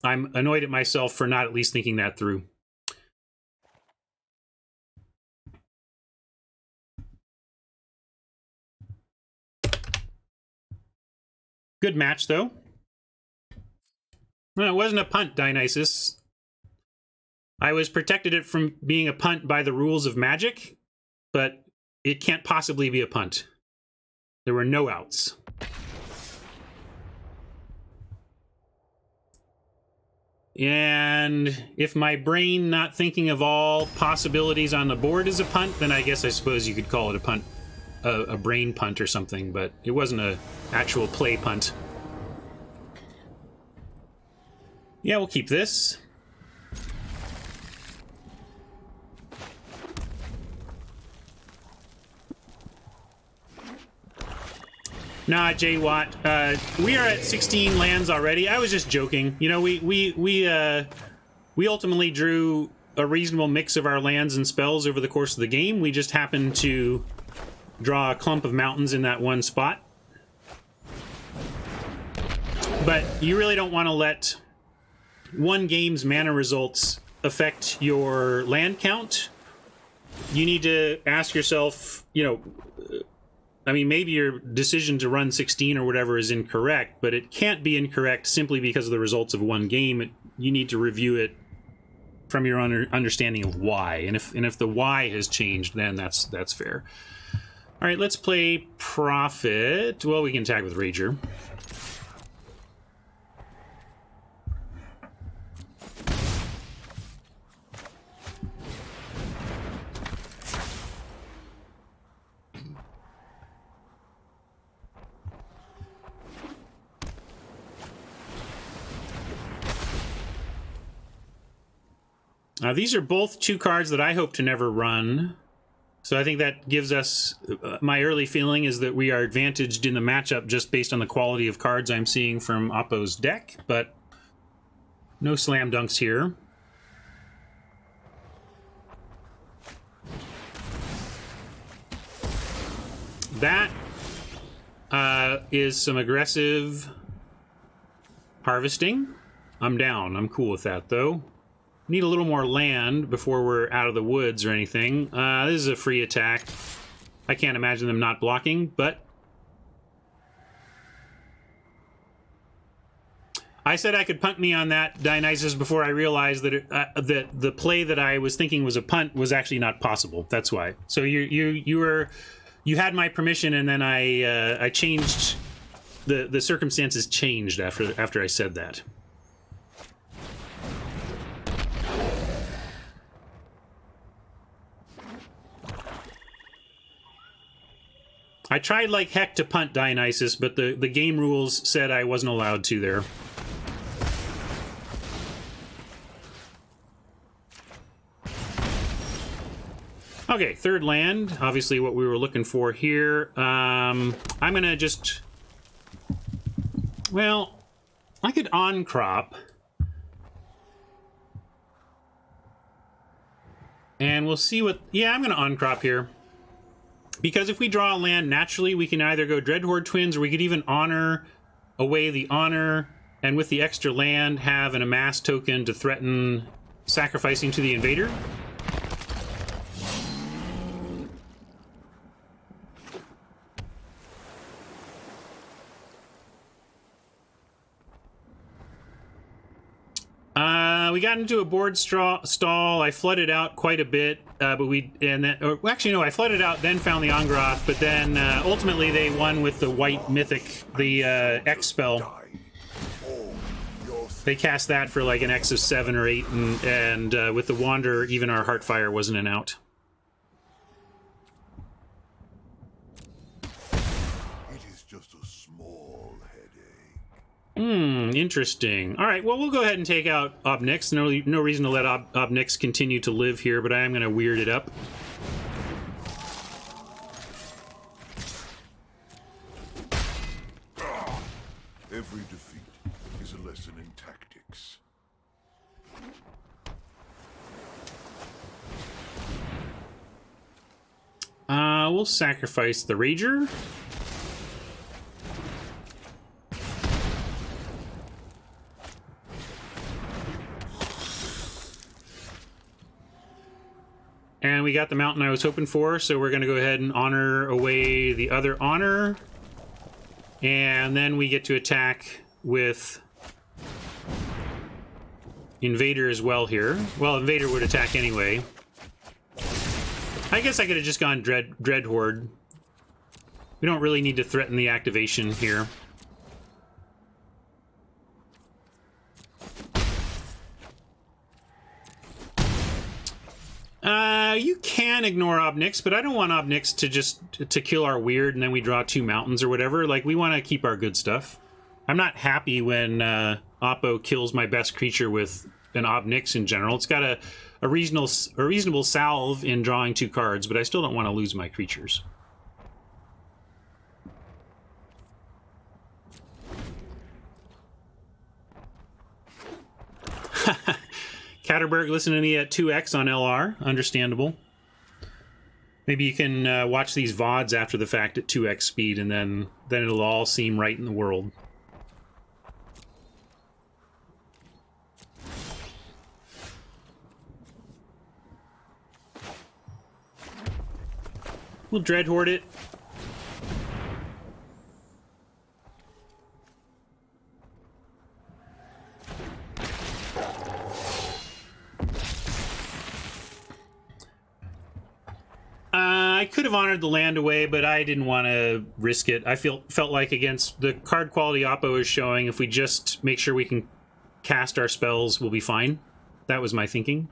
I'm annoyed at myself for not at least thinking that through. Good match, though. Well, it wasn't a punt, Dionysus. I was protected it from being a punt by the rules of Magic, but it can't possibly be a punt. There were no outs. And if my brain not thinking of all possibilities on the board is a punt, then I suppose you could call it a punt, a brain punt or something, but it wasn't an actual play punt. Yeah, we'll keep this. Nah, J Watt. We are at 16 lands already. I was just joking. You know, we ultimately drew a reasonable mix of our lands and spells over the course of the game. We just happened to draw a clump of mountains in that one spot. But you really don't want to let one game's mana results affect your land count. You need to ask yourself, you know, I mean, maybe your decision to run 16 or whatever is incorrect, but it can't be incorrect simply because of the results of one game. You need to review it from your understanding of why. And if the why has changed, then that's fair. All right, let's play Prophet. Well, we can tag with Rager. These are both 2 cards that I hope to never run. So I think that gives us... my early feeling is that we are advantaged in the matchup just based on the quality of cards I'm seeing from Oppo's deck, but no slam dunks here. That is some aggressive harvesting. I'm down. I'm cool with that, though. Need a little more land before we're out of the woods or anything. This is a free attack. I can't imagine them not blocking, but... I said I could punt me on that, Dionysus, before I realized that that the play that I was thinking was a punt was actually not possible. That's why. So you had my permission, and then I changed... The circumstances changed after I said that. I tried like heck to punt Dionysus, but the game rules said I wasn't allowed to there. Okay, 3rd land. Obviously what we were looking for here. I'm gonna just... Well, I could on-crop. And we'll see what... Yeah, I'm gonna on-crop here. Because if we draw a land naturally, we can either go Dreadhorde Twins, or we could even honor away the honor, and with the extra land, have an amass token to threaten sacrificing to the invader. We got into a board stall. I flooded out quite a bit, but I flooded out, then found the Angrath, but then ultimately they won with the white mythic, the X spell. They cast that for like an X of 7 or 8, and with the Wanderer, even our Heartfire wasn't an out. It is just a small headache. Interesting. All right, well, we'll go ahead and take out Obnix. No reason to let Obnix continue to live here, but I am going to weird it up. Every defeat is a lesson in tactics. We'll sacrifice the Rager. And we got the mountain I was hoping for, so we're going to go ahead and honor away the other honor. And then we get to attack with Invader as well here. Well, Invader would attack anyway. I guess I could have just gone Dreadhorde. We don't really need to threaten the activation here. You can ignore Obnix, but I don't want Obnix to just to kill our weird and then we draw 2 mountains or whatever. Like, we want to keep our good stuff. I'm not happy when Oppo kills my best creature with an Obnix in general. It's got a reasonable salve in drawing 2 cards, but I still don't want to lose my creatures. Catterberg listening to me at 2x on LR. Understandable. Maybe you can watch these VODs after the fact at 2x speed, and then it'll all seem right in the world. We'll Dreadhorde it. I could have honored the land away, but I didn't want to risk it. I felt like against the card quality Oppo is showing, if we just make sure we can cast our spells, we'll be fine. That was my thinking.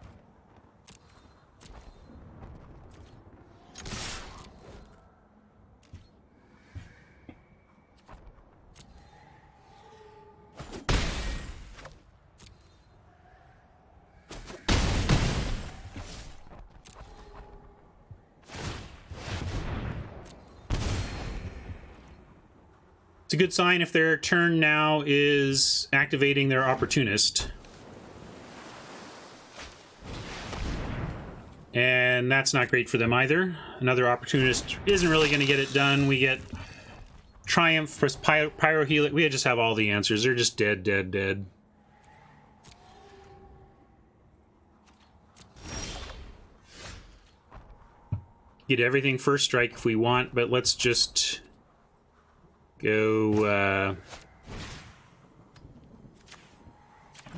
It's a good sign if their turn now is activating their Opportunist. And that's not great for them either. Another Opportunist isn't really going to get it done. We get Triumph plus Pyrohelic. We just have all the answers. They're just dead, dead, dead. Get everything first strike if we want, but let's just go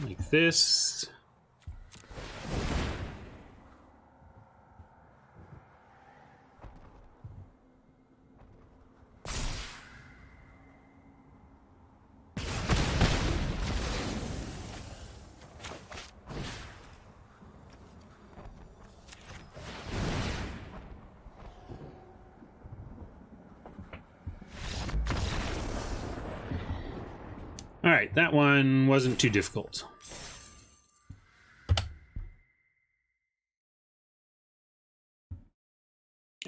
like this. All right, that one wasn't too difficult.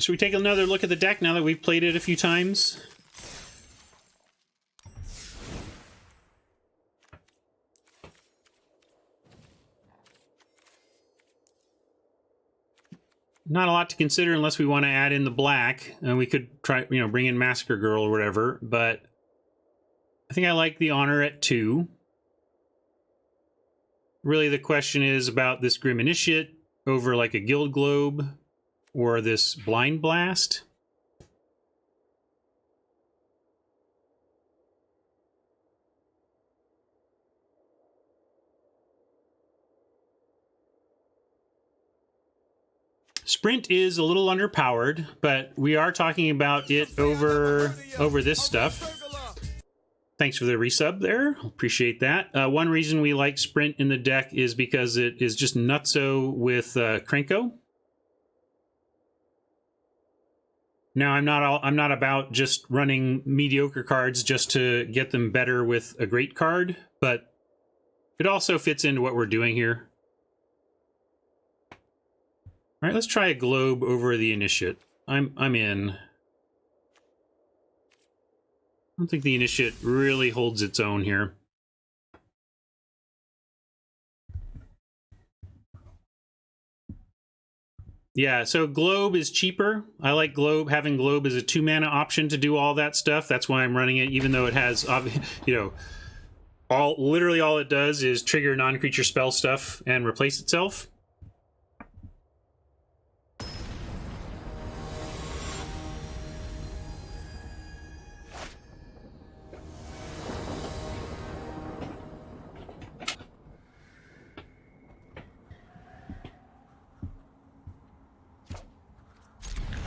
Should we take another look at the deck now that we've played it a few times? Not a lot to consider unless we want to add in the black, and we could try, bring in Massacre Girl or whatever, but I think I like the Honor at 2. Really, the question is about this Grim Initiate over like a Guild Globe or this Blind Blast. Sprint is a little underpowered, but we are talking about it over this stuff. Thanks for the resub there. Appreciate that. One reason we like Sprint in the deck is because it is just nutso with Krenko. Now, I'm not about just running mediocre cards just to get them better with a great card, but it also fits into what we're doing here. All right, let's try a Globe over the Initiate. I'm in. I don't think the Initiate really holds its own here. Yeah, so Globe is cheaper. I like Globe. Having Globe as a 2-mana option to do all that stuff. That's why I'm running it, even though it has, literally all it does is trigger non-creature spell stuff and replace itself.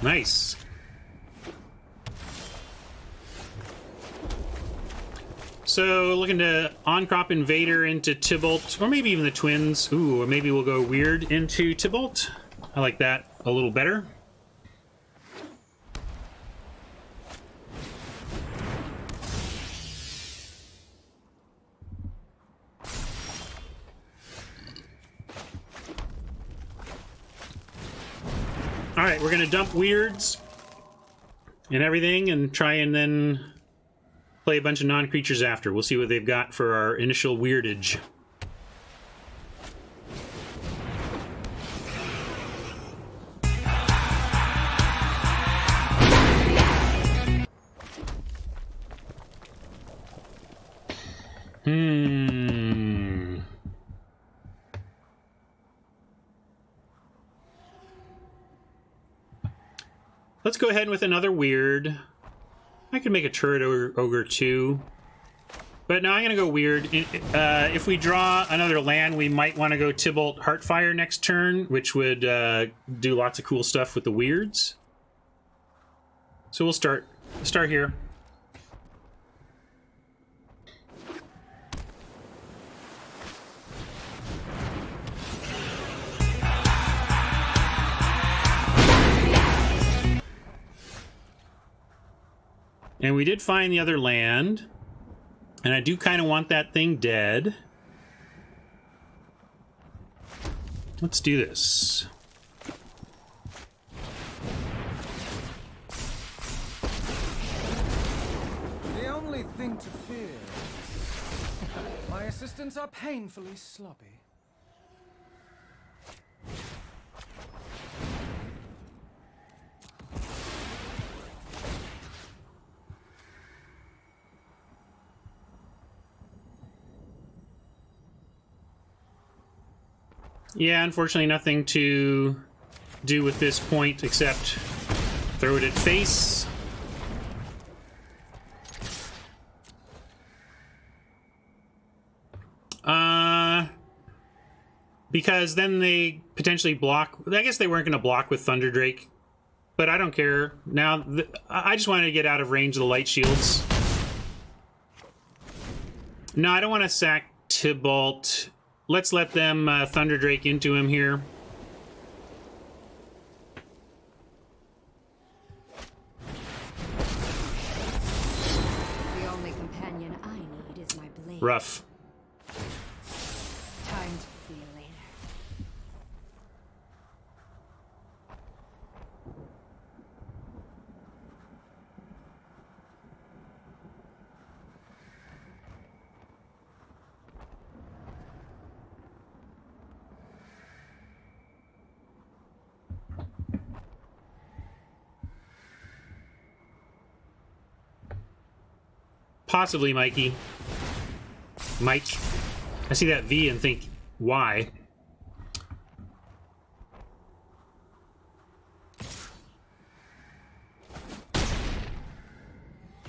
Nice. So looking to on-crop Invader into Tybalt, or maybe even the Twins. Ooh, maybe we'll go Weird into Tybalt. I like that a little better. All right, we're going to dump Weirds and everything and try and then play a bunch of non-creatures after. We'll see what they've got for our initial Weirdage. Let's go ahead with another weird. I could make a turret ogre too. But now I'm going to go weird. If we draw another land, we might want to go Tybalt Heartfire next turn, which would do lots of cool stuff with the weirds. So we'll start here. And we did find the other land. And I do kind of want that thing dead. Let's do this. The only thing to fear is my assistants are painfully sloppy. Yeah, unfortunately nothing to do with this point except throw it at face. Because then they potentially block. I guess they weren't going to block with Thunder Drake, but I don't care. Now, I just wanted to get out of range of the light shields. No, I don't want to sack Tybalt. Let's let them Thunder Drake into him here. The only companion I need is my blade. Rough. Time to see you later. Possibly, Mikey. Mike. I see that V and think, why?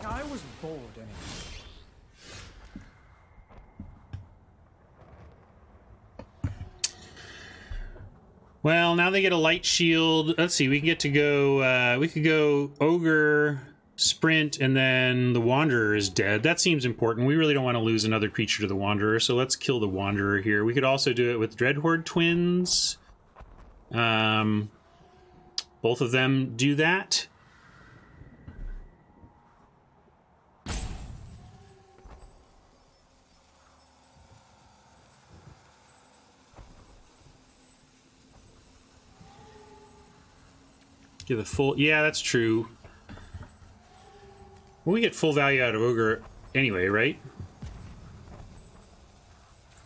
I was bored anyway. Well, now they get a light shield. Let's see, we can get to go, we could go Ogre, Sprint, and then the Wanderer is dead. That seems important. We really don't want to lose another creature to the Wanderer, so let's kill the Wanderer here. We could also do it with Dreadhorde Twins. Both of them do that. Give a full... Yeah, that's true. Well, we get full value out of Ogre anyway, right?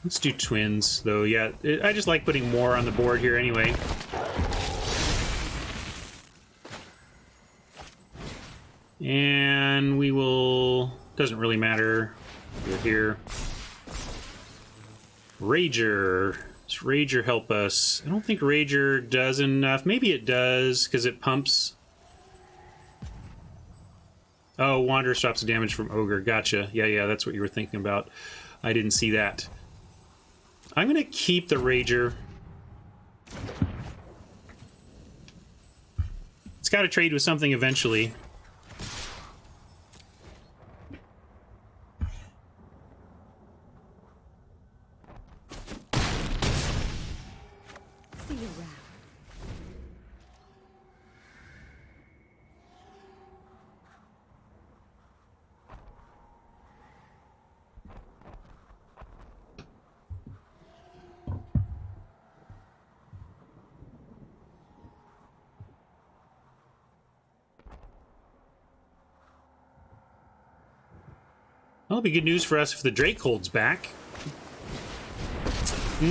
Let's do Twins, though. Yeah, I just like putting more on the board here anyway. And we will... Doesn't really matter. We're here. Rager. Does Rager help us? I don't think Rager does enough. Maybe it does, because it pumps. Oh, Wanderer stops the damage from Ogre. Gotcha. Yeah, that's what you were thinking about. I didn't see that. I'm going to keep the Rager. It's got to trade with something eventually. See you around. That'll be good news for us if the Drake holds back. Slow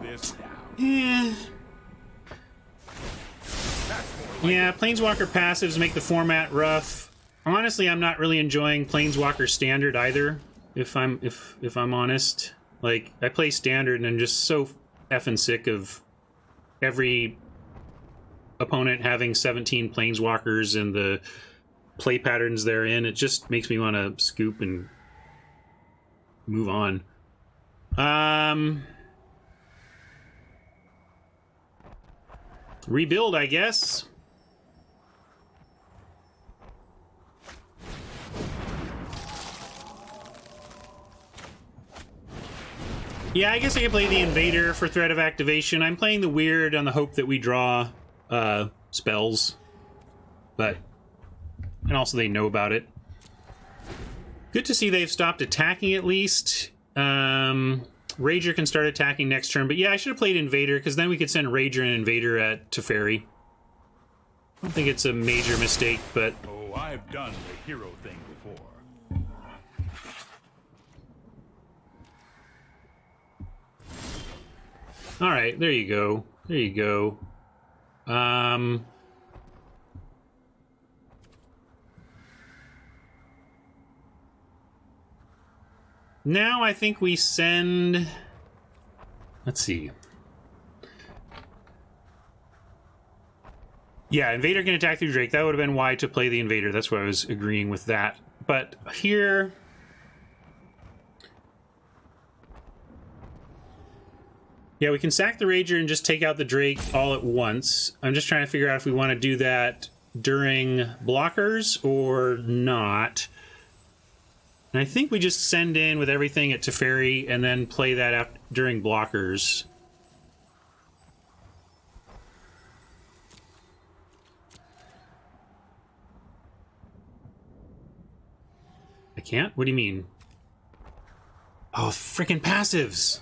this down. Yeah, Planeswalker passives make the format rough. Honestly, I'm not really enjoying Planeswalker Standard either, if I'm honest. Like, I play Standard and I'm just so effing sick of every opponent having 17 Planeswalkers and the play patterns they're in. It just makes me want to scoop and move on. Rebuild, I guess. Yeah, I guess I can play the Invader for threat of activation. I'm playing the Weird on the hope that we draw spells. But, and also they know about it. Good to see they've stopped attacking at least. Rager can start attacking next turn. But yeah, I should have played Invader, because then we could send Rager and Invader at Teferi. I don't think it's a major mistake, but... Oh, I've done the hero thing before. Alright, there you go. There you go. Now I think we send... Let's see. Yeah, Invader can attack through Drake. That would have been why to play the Invader. That's why I was agreeing with that. But here... Yeah, we can sack the Rager and just take out the Drake all at once. I'm just trying to figure out if we want to do that during blockers or not. And I think we just send in with everything at Teferi and then play that after, during blockers. I can't? What do you mean? Oh, freaking passives!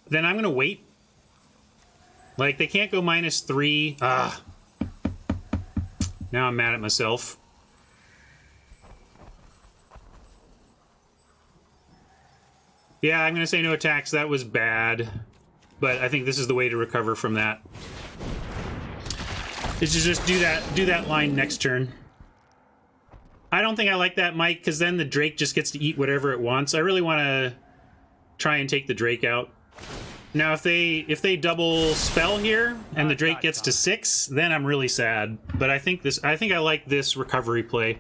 Then I'm gonna wait. Like, they can't go -3. Ah. Now I'm mad at myself. Yeah, I'm gonna say no attacks. That was bad. But I think this is the way to recover from that. Is to just do that line next turn. I don't think I like that, Mike, because then the Drake just gets to eat whatever it wants. I really want to try and take the Drake out. Now, if they double spell here and the Drake gets to 6, then I'm really sad. But I think I like this recovery play.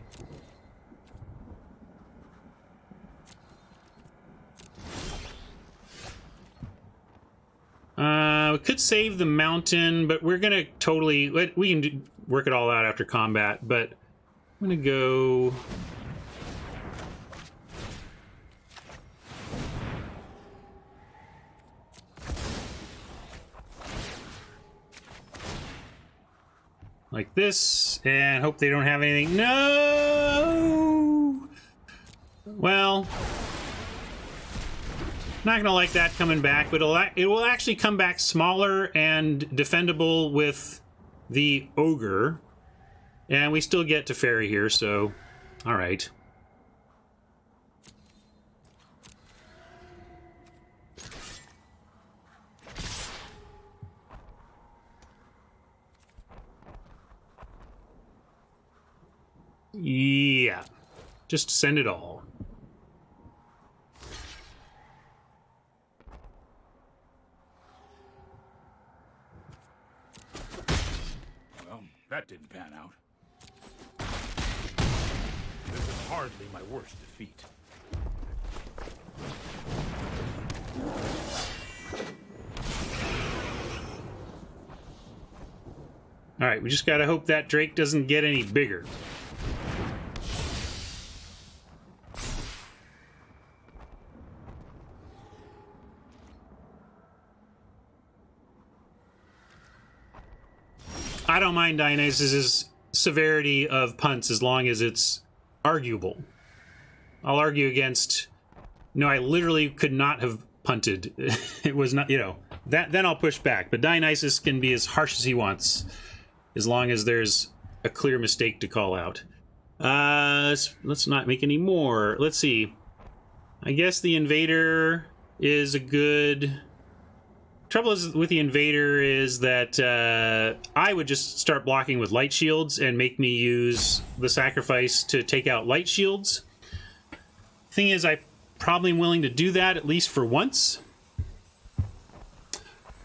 We could save the mountain, but we're gonna totally we can work it all out after combat. But I'm gonna go. Like this, and hope they don't have anything. No! Well, not gonna like that coming back, but it will actually come back smaller and defendable with the Ogre. And we still get to Teferi here, so alright. Yeah, just send it all. Well, that didn't pan out. This is hardly my worst defeat. All right, we just gotta hope that Drake doesn't get any bigger. I don't mind Dionysus's severity of punts as long as it's arguable. I'll argue against, no, I literally could not have punted. It was not, you know, that then I'll push back. But Dionysus can be as harsh as he wants, as long as there's a clear mistake to call out. Let's not make any more. Let's see. I guess the Invader is a good Trouble is with the invader is that I would just start blocking with light shields and make me use the sacrifice to take out light shields. Thing is, I probably am willing to do that at least for once.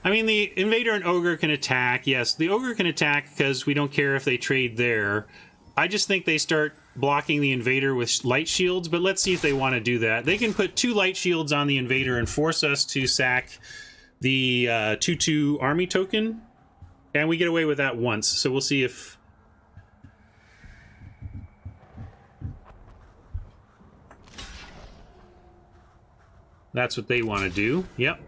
I mean, the invader and ogre can attack. Yes, the ogre can attack because we don't care if they trade there. I just think they start blocking the invader with light shields, but let's see if they want to do that. They can put 2 light shields on the invader and force us to sack the 2/2 army token, and we get away with that once. So we'll see if... that's what they want to do. Yep.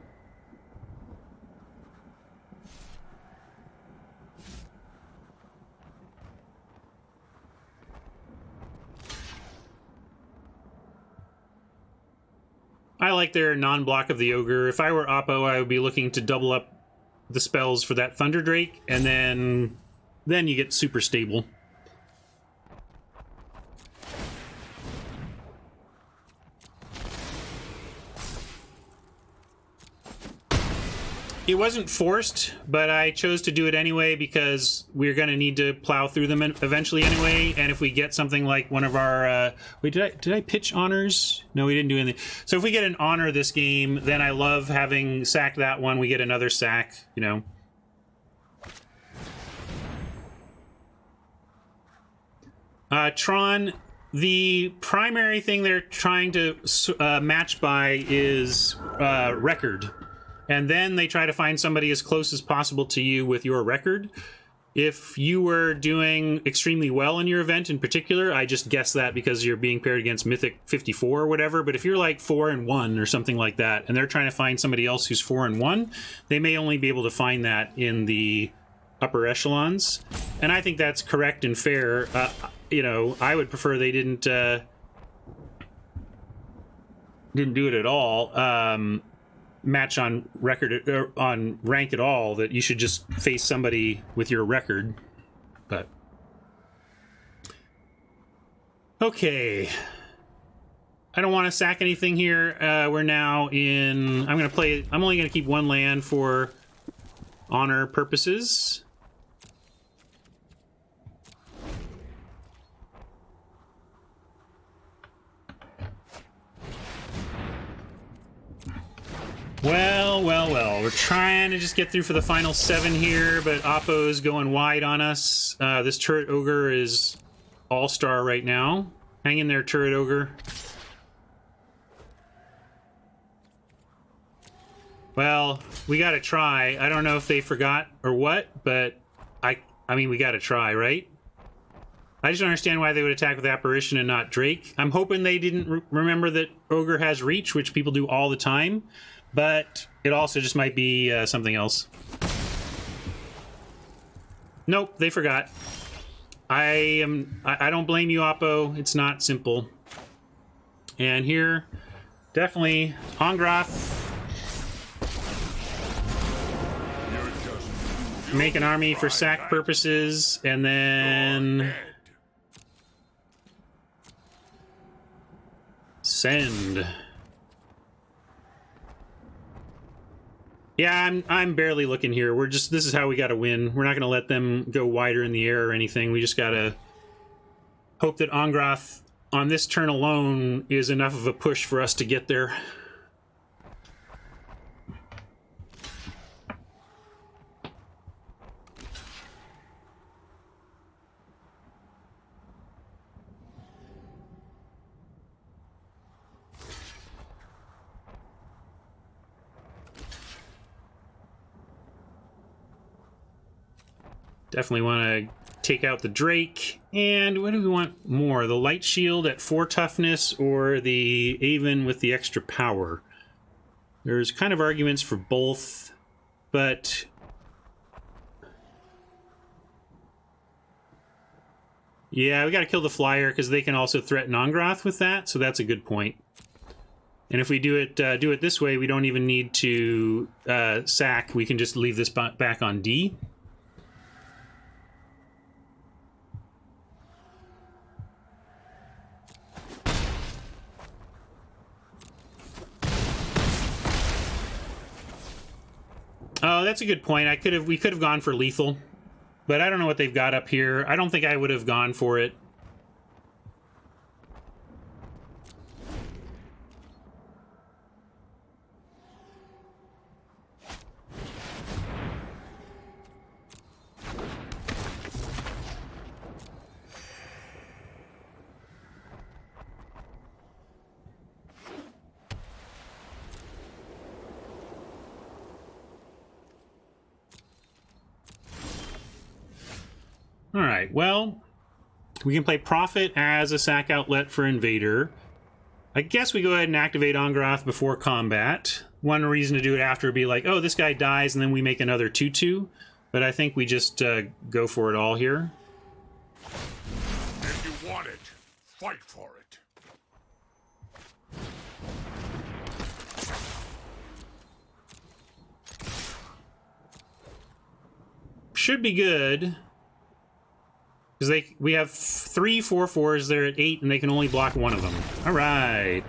I like their non-block of the ogre. If I were Oppo, I would be looking to double up the spells for that Thunder Drake, and then you get super stable. It wasn't forced, but I chose to do it anyway because we're going to need to plow through them eventually anyway. And if we get something like one of our... wait, did I pitch honors? No, we didn't do anything. So if we get an honor this game, then I love having sacked that one. We get another sack, you know. Tron, the primary thing they're trying to match by is record. And then they try to find somebody as close as possible to you with your record. If you were doing extremely well in your event in particular, I just guess that because you're being paired against Mythic 54 or whatever, but if you're like 4-1 or something like that, and they're trying to find somebody else who's 4-1, they may only be able to find that in the upper echelons. And I think that's correct and fair. You know, I would prefer they didn't do it at all. Match on record or on rank at all, that you should just face somebody with your record. But okay, I don't want to sack anything here. We're now in... I'm only gonna keep 1 land for honor purposes. Well. We're trying to just get through for the final 7 here, but Oppo's going wide on us. This Turret Ogre is all-star right now. Hang in there, Turret Ogre. Well, we gotta try. I don't know if they forgot or what, but I mean, we gotta try, right? I just don't understand why they would attack with Apparition and not Drake. I'm hoping they didn't remember that Ogre has reach, which people do all the time. But it also just might be something else. Nope, they forgot. I don't blame you, Oppo. It's not simple. And here, definitely Angrath. Make an army for sack purposes, and then send. Yeah, I'm barely looking here. This is how we gotta win. We're not gonna let them go wider in the air or anything. We just gotta hope that Angrath on this turn alone is enough of a push for us to get there. Definitely want to take out the Drake. And what do we want more? The Light Shield at 4 toughness or the Aven with the extra power? There's kind of arguments for both, but... yeah, we got to kill the Flyer because they can also threaten Angrath with that, so that's a good point. And if we do it this way, we don't even need to sack. We can just leave this back on D. No, that's a good point. We could have gone for lethal, but I don't know what they've got up here. I don't think I would have gone for it. All right, well, we can play Prophet as a sack outlet for Invader. I guess we go ahead and activate Angrath before combat. One reason to do it after would be like, oh, this guy dies, and then we make another 2/2. But I think we just go for it all here. If you want it, fight for it. Should be good. Because we have 3 4/4s, they're at 8, and they can only block one of them. All right.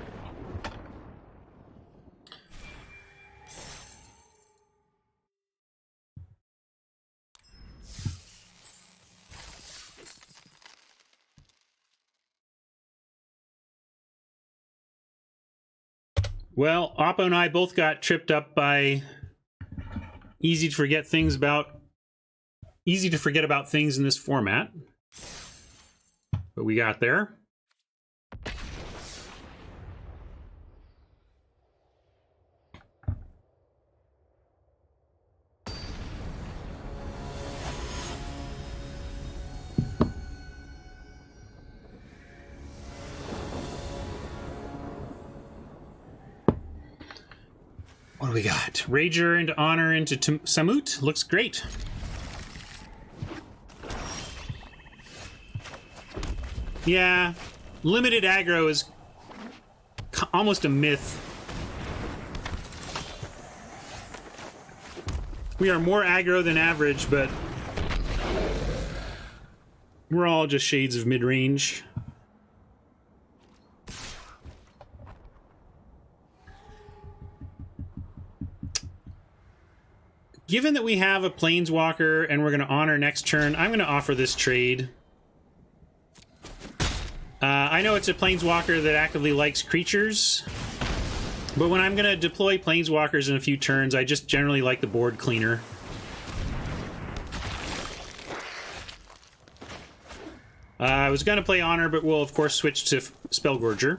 Well, Oppo and I both got tripped up by easy to forget about things in this format. But we got there. What do we got? Rager into Honor into Samut. Looks great. Yeah, limited aggro is almost a myth. We are more aggro than average, but we're all just shades of mid-range. Given that we have a Planeswalker and we're going to honor next turn, I'm going to offer this trade. I know it's a Planeswalker that actively likes creatures, but when I'm going to deploy Planeswalkers in a few turns, I just generally like the board cleaner. I was going to play Honor, but we'll of course switch to Spellgorger.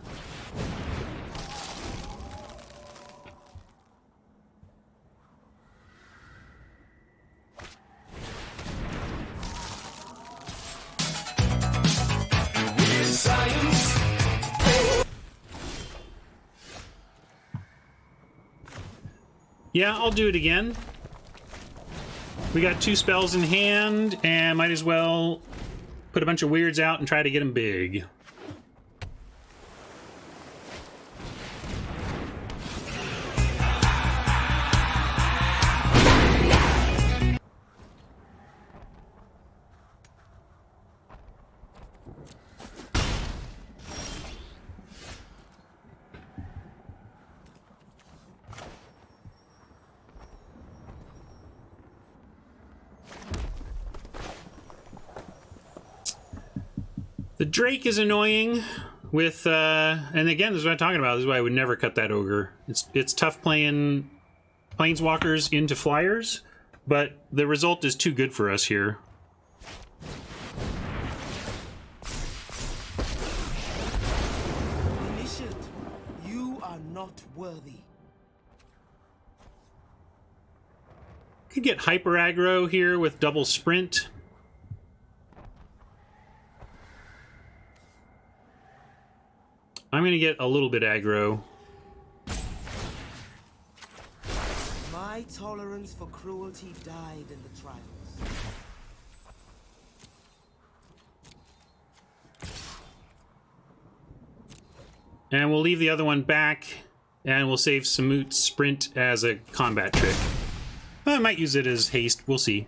Yeah, I'll do it again. We got 2 spells in hand, and might as well put a bunch of weirds out and try to get them big. The Drake is annoying with, and again, this is what I'm talking about. This is why I would never cut that Ogre. It's tough playing Planeswalkers into Flyers, but the result is too good for us here. Omniscient, you are not worthy. Could get hyper aggro here with double sprint. I'm going to get a little bit aggro. My tolerance for cruelty died in the trials. And we'll leave the other one back, and we'll save Samut's sprint as a combat trick. I might use it as haste. We'll see.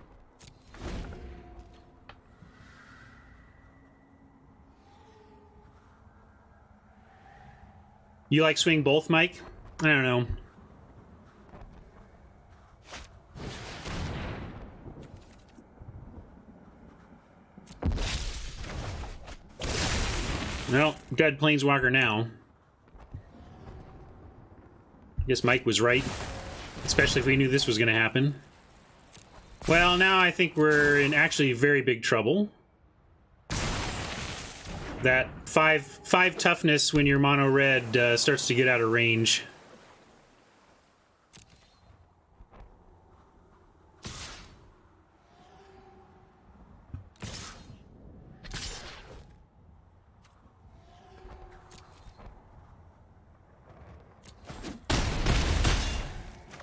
You like swing both, Mike? I don't know. Well, dead Planeswalker now. Guess Mike was right. Especially if we knew this was going to happen. Well, now I think we're in actually very big trouble. That 5 toughness when you're mono red starts to get out of range.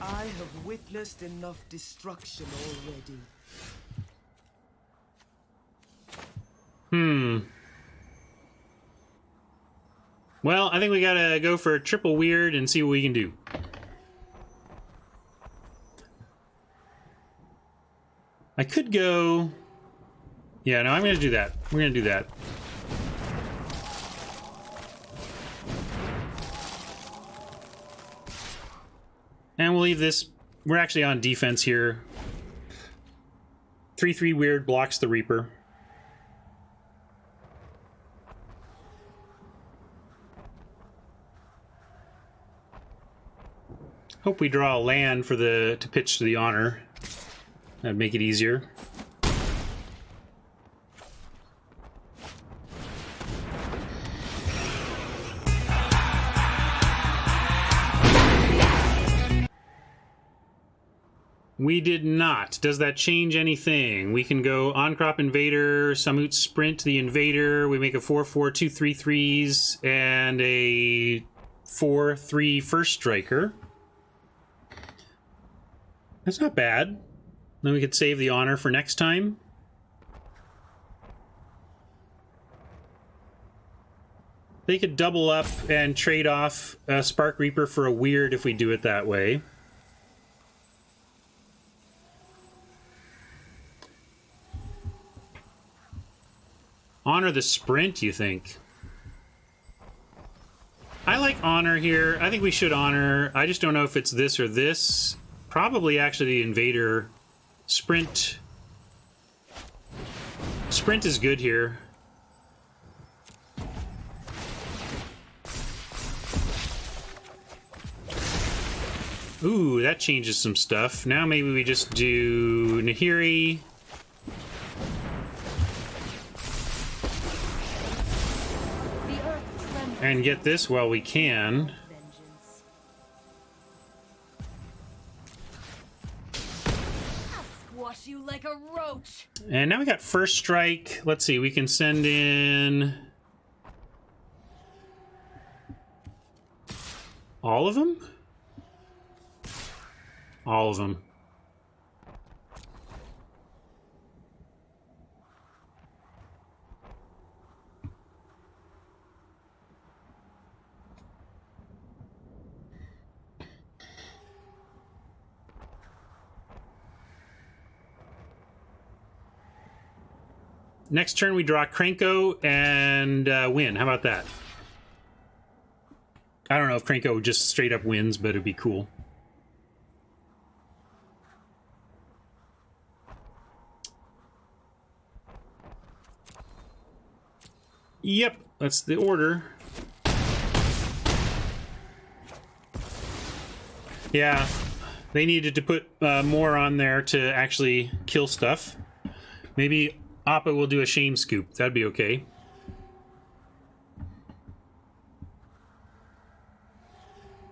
I have witnessed enough destruction already. Well, I think we gotta go for a triple weird and see what we can do. I could go... Yeah, no, I'm gonna do that. We're gonna do that. And we'll leave this... We're actually on defense here. 3/3 weird blocks the Reaper. Hope we draw a land for the to pitch to the honor. That'd make it easier. We did not. Does that change anything? We can go on-crop invader, Samut sprint the invader. We make a 4/4, 2 3/3s, and a 4/3 first striker. That's not bad. Then we could save the honor for next time. They could double up and trade off a Spark Reaper for a weird if we do it that way. Honor the sprint, you think? I like honor here. I think we should honor. I just don't know if it's this or this. Probably actually the invader. Sprint. Sprint is good here. Ooh, that changes some stuff. Now maybe we just do Nahiri. And get this while we can. Squash you like a roach. And now we got first strike. Let's see, we can send in all of them? All of them. Next turn we draw Krenko and win. How about that? I don't know if Krenko just straight up wins, but it'd be cool. Yep, that's the order. Yeah, they needed to put more on there to actually kill stuff. Maybe Appa will do a shame scoop. That'd be okay.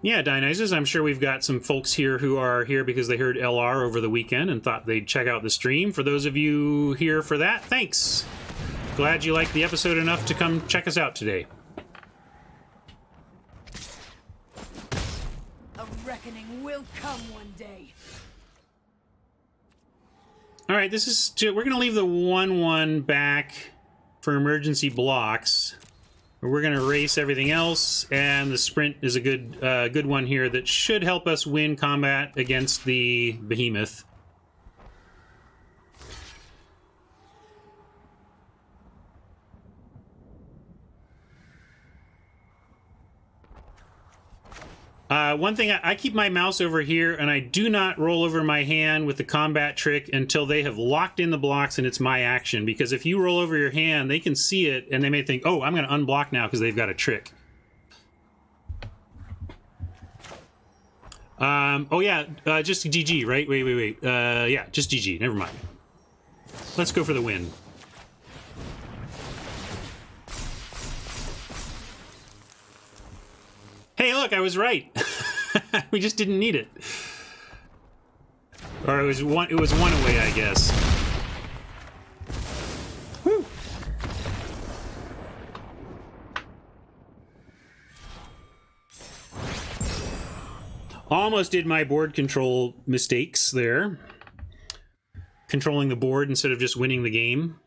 Yeah, Dionysus, I'm sure we've got some folks here who are here because they heard LR over the weekend and thought they'd check out the stream. For those of you here for that, thanks. Glad you liked the episode enough to come check us out today. A reckoning will come one day. All right, this is we're gonna leave the 1/1 back for emergency blocks. We're gonna erase everything else, and the sprint is a good one here that should help us win combat against the behemoth. One thing, I keep my mouse over here, and I do not roll over my hand with the combat trick until they have locked in the blocks and it's my action. Because if you roll over your hand, they can see it, and they may think, oh, I'm going to unblock now because they've got a trick. Oh yeah, just GG, right? Wait. Yeah, just GG. Never mind. Let's go for the win. Hey, look, I was right. We just didn't need it. Or it was one away, I guess. Whew. Almost did my board control mistakes there. Controlling the board instead of just winning the game.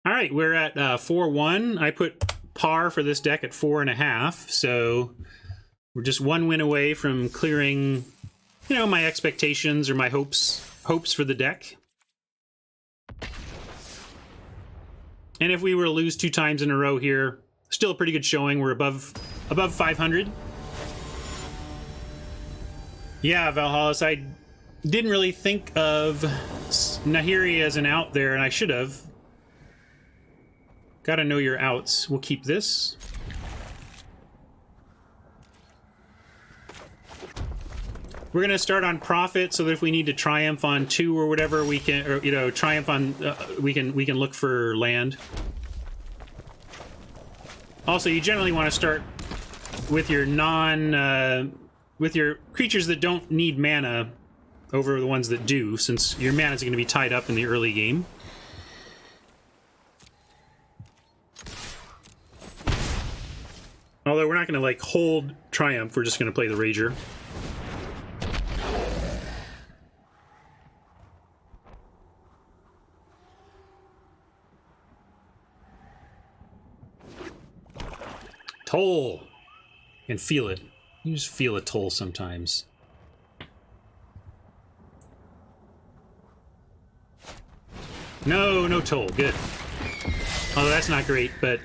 All right, we're at 4-1. I put par for this deck at 4.5, so we're just one win away from clearing, you know, my expectations or my hopes for the deck. And if we were to lose 2 times in a row here, still a pretty good showing. We're above 500. Yeah, Valhalis, I didn't really think of Nahiri as an out there, and I should have. Gotta know your outs. We'll keep this. We're gonna start on profit so that if we need to triumph on 2 or whatever, we can, or, you know, triumph on. We can look for land. Also, you generally want to start with your with your creatures that don't need mana over the ones that do, since your mana is going to be tied up in the early game. Although we're not going to, like, hold Triumph, we're just going to play the Rager. Toll! And feel it. You just feel a toll sometimes. No toll. Good. Although that's not great, but...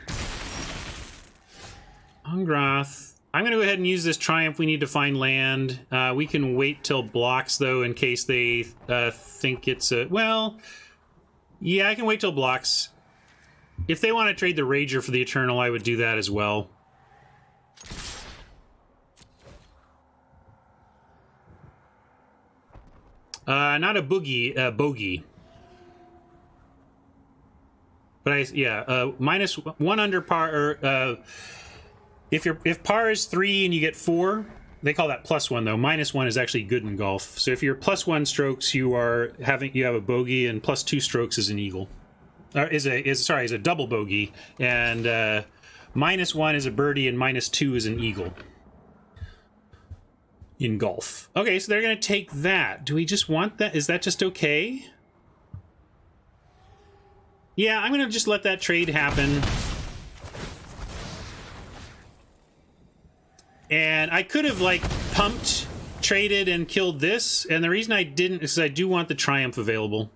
Ungroth. I'm going to go ahead and use this Triumph. We need to find land. We can wait till blocks, though, in case they think it's a... Well, yeah, I can wait till blocks. If they want to trade the Rager for the Eternal, I would do that as well. Not a bogey. But minus 1 under par, or, if par is 3 and you get 4, they call that +1 though. -1 is actually good in golf. So if you're +1 strokes, you have a bogey, and +2 strokes is an eagle. Or is a double bogey, and -1 is a birdie, and -2 is an eagle. In golf. Okay, so they're going to take that. Do we just want that? Is that just okay? Yeah, I'm going to just let that trade happen. And I could have, like, pumped, traded, and killed this. And the reason I didn't is I do want the Triumph available.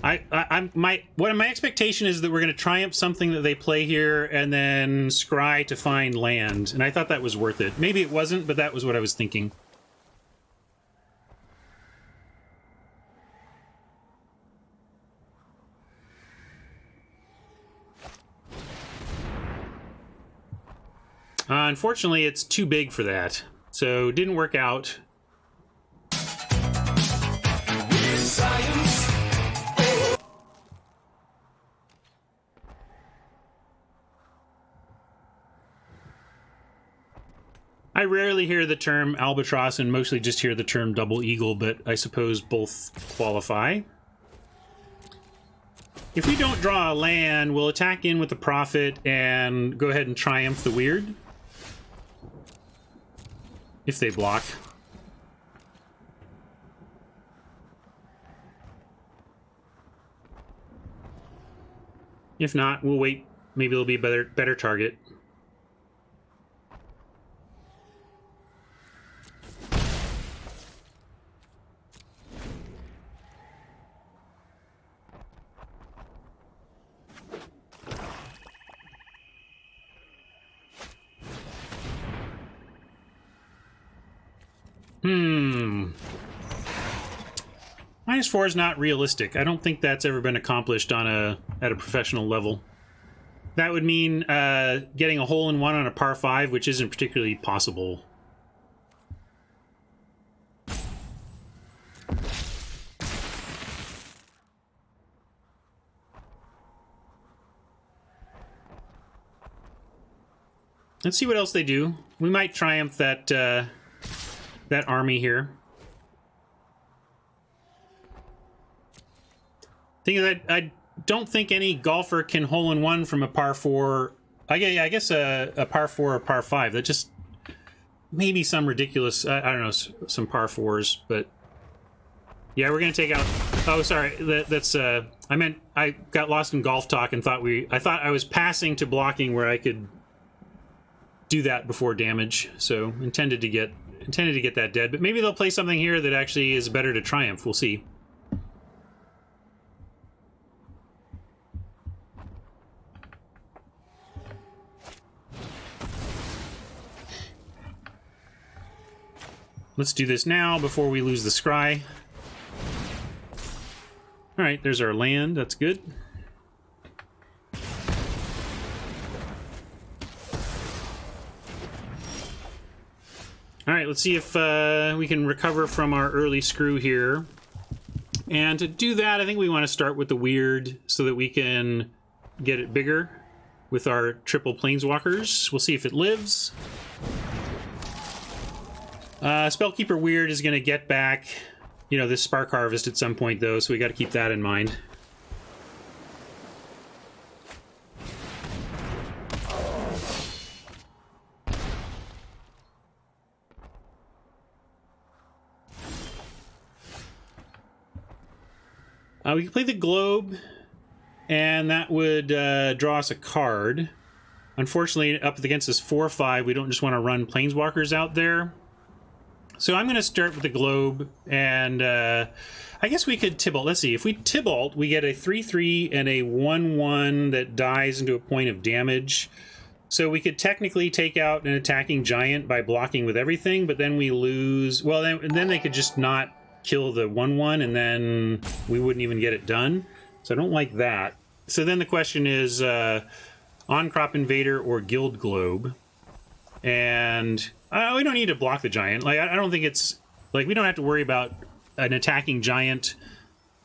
My expectation is that we're going to Triumph something that they play here and then scry to find land. And I thought that was worth it. Maybe it wasn't, but that was what I was thinking. Unfortunately, it's too big for that. So, it didn't work out. I rarely hear the term albatross and mostly just hear the term double eagle, but I suppose both qualify. If we don't draw a land, we'll attack in with the profit and go ahead and triumph the weird. If they block. If not, we'll wait. Maybe it'll be a better target. -4 is not realistic. I don't think that's ever been accomplished on at a professional level. That would mean getting a hole-in-one on a par 5, which isn't particularly possible. Let's see what else they do. We might triumph that that army here. Thing is, I don't think any golfer can hole-in-one from a par 4. I guess a par 4 or par 5. That just maybe some ridiculous. I don't know, some par 4s, but yeah, we're gonna take out. Oh, sorry. That's I meant I got lost in golf talk and I thought I was passing to blocking where I could do that before damage. So intended to get that dead, but maybe they'll play something here that actually is better to triumph. We'll see. Let's do this now before we lose the scry. All right, there's our land. That's good. All right, let's see if we can recover from our early screw here. And to do that, I think we want to start with the weird so that we can get it bigger with our triple planeswalkers. We'll see if it lives. Spellkeeper Weird is going to get back, you know, this Spark Harvest at some point, though, so we got to keep that in mind. We can play the Globe, and that would draw us a card. Unfortunately, up against this 4/5, we don't just want to run Planeswalkers out there. So I'm going to start with the Globe, and I guess we could Tibalt. Let's see. If we Tibalt, we get a 3/3 and a 1/1 that dies into a point of damage. So we could technically take out an attacking giant by blocking with everything, but then we lose. Well, then they could just not kill the 1/1, and then we wouldn't even get it done. So I don't like that. So then the question is On-Crop Invader or Guild Globe. And we don't need to block the giant. Like, I don't think it's... Like, we don't have to worry about an attacking giant,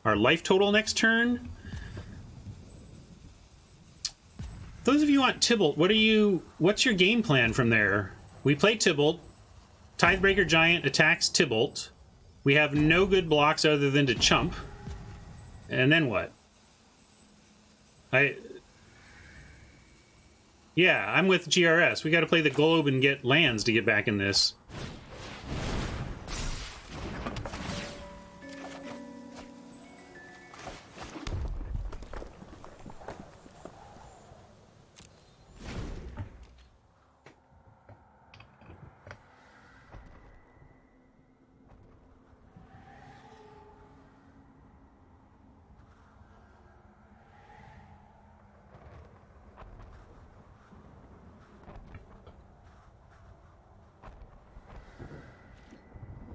our life total next turn. Those of you on Tibalt, what's your game plan from there? We play Tibalt. Tithebreaker Giant attacks Tibalt. We have no good blocks other than to chump. And then what? Yeah, I'm with GRS. We got to play the Globe and get lands to get back in this.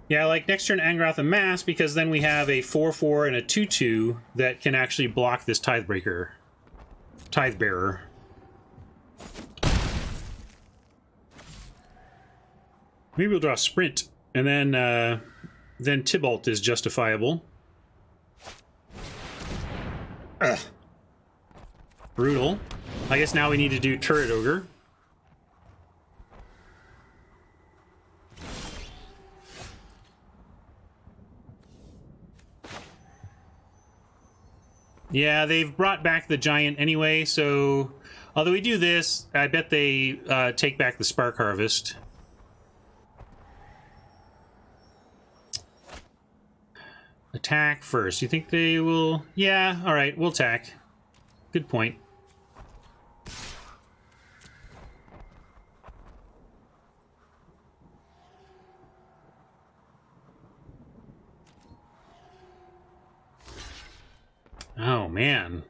Yeah, like next turn Angrath and Mass, because then we have a 4/4 and a 2/2 that can actually block this Tidebearer. Maybe we'll draw Sprint, and then Tibalt is justifiable. Ugh. Brutal. I guess now we need to do Turret Ogre. Yeah, they've brought back the giant anyway, so... Although we do this, I bet they take back the Spark Harvest. Attack first. You think they will... Yeah, alright, we'll attack. Good point. Oh, man.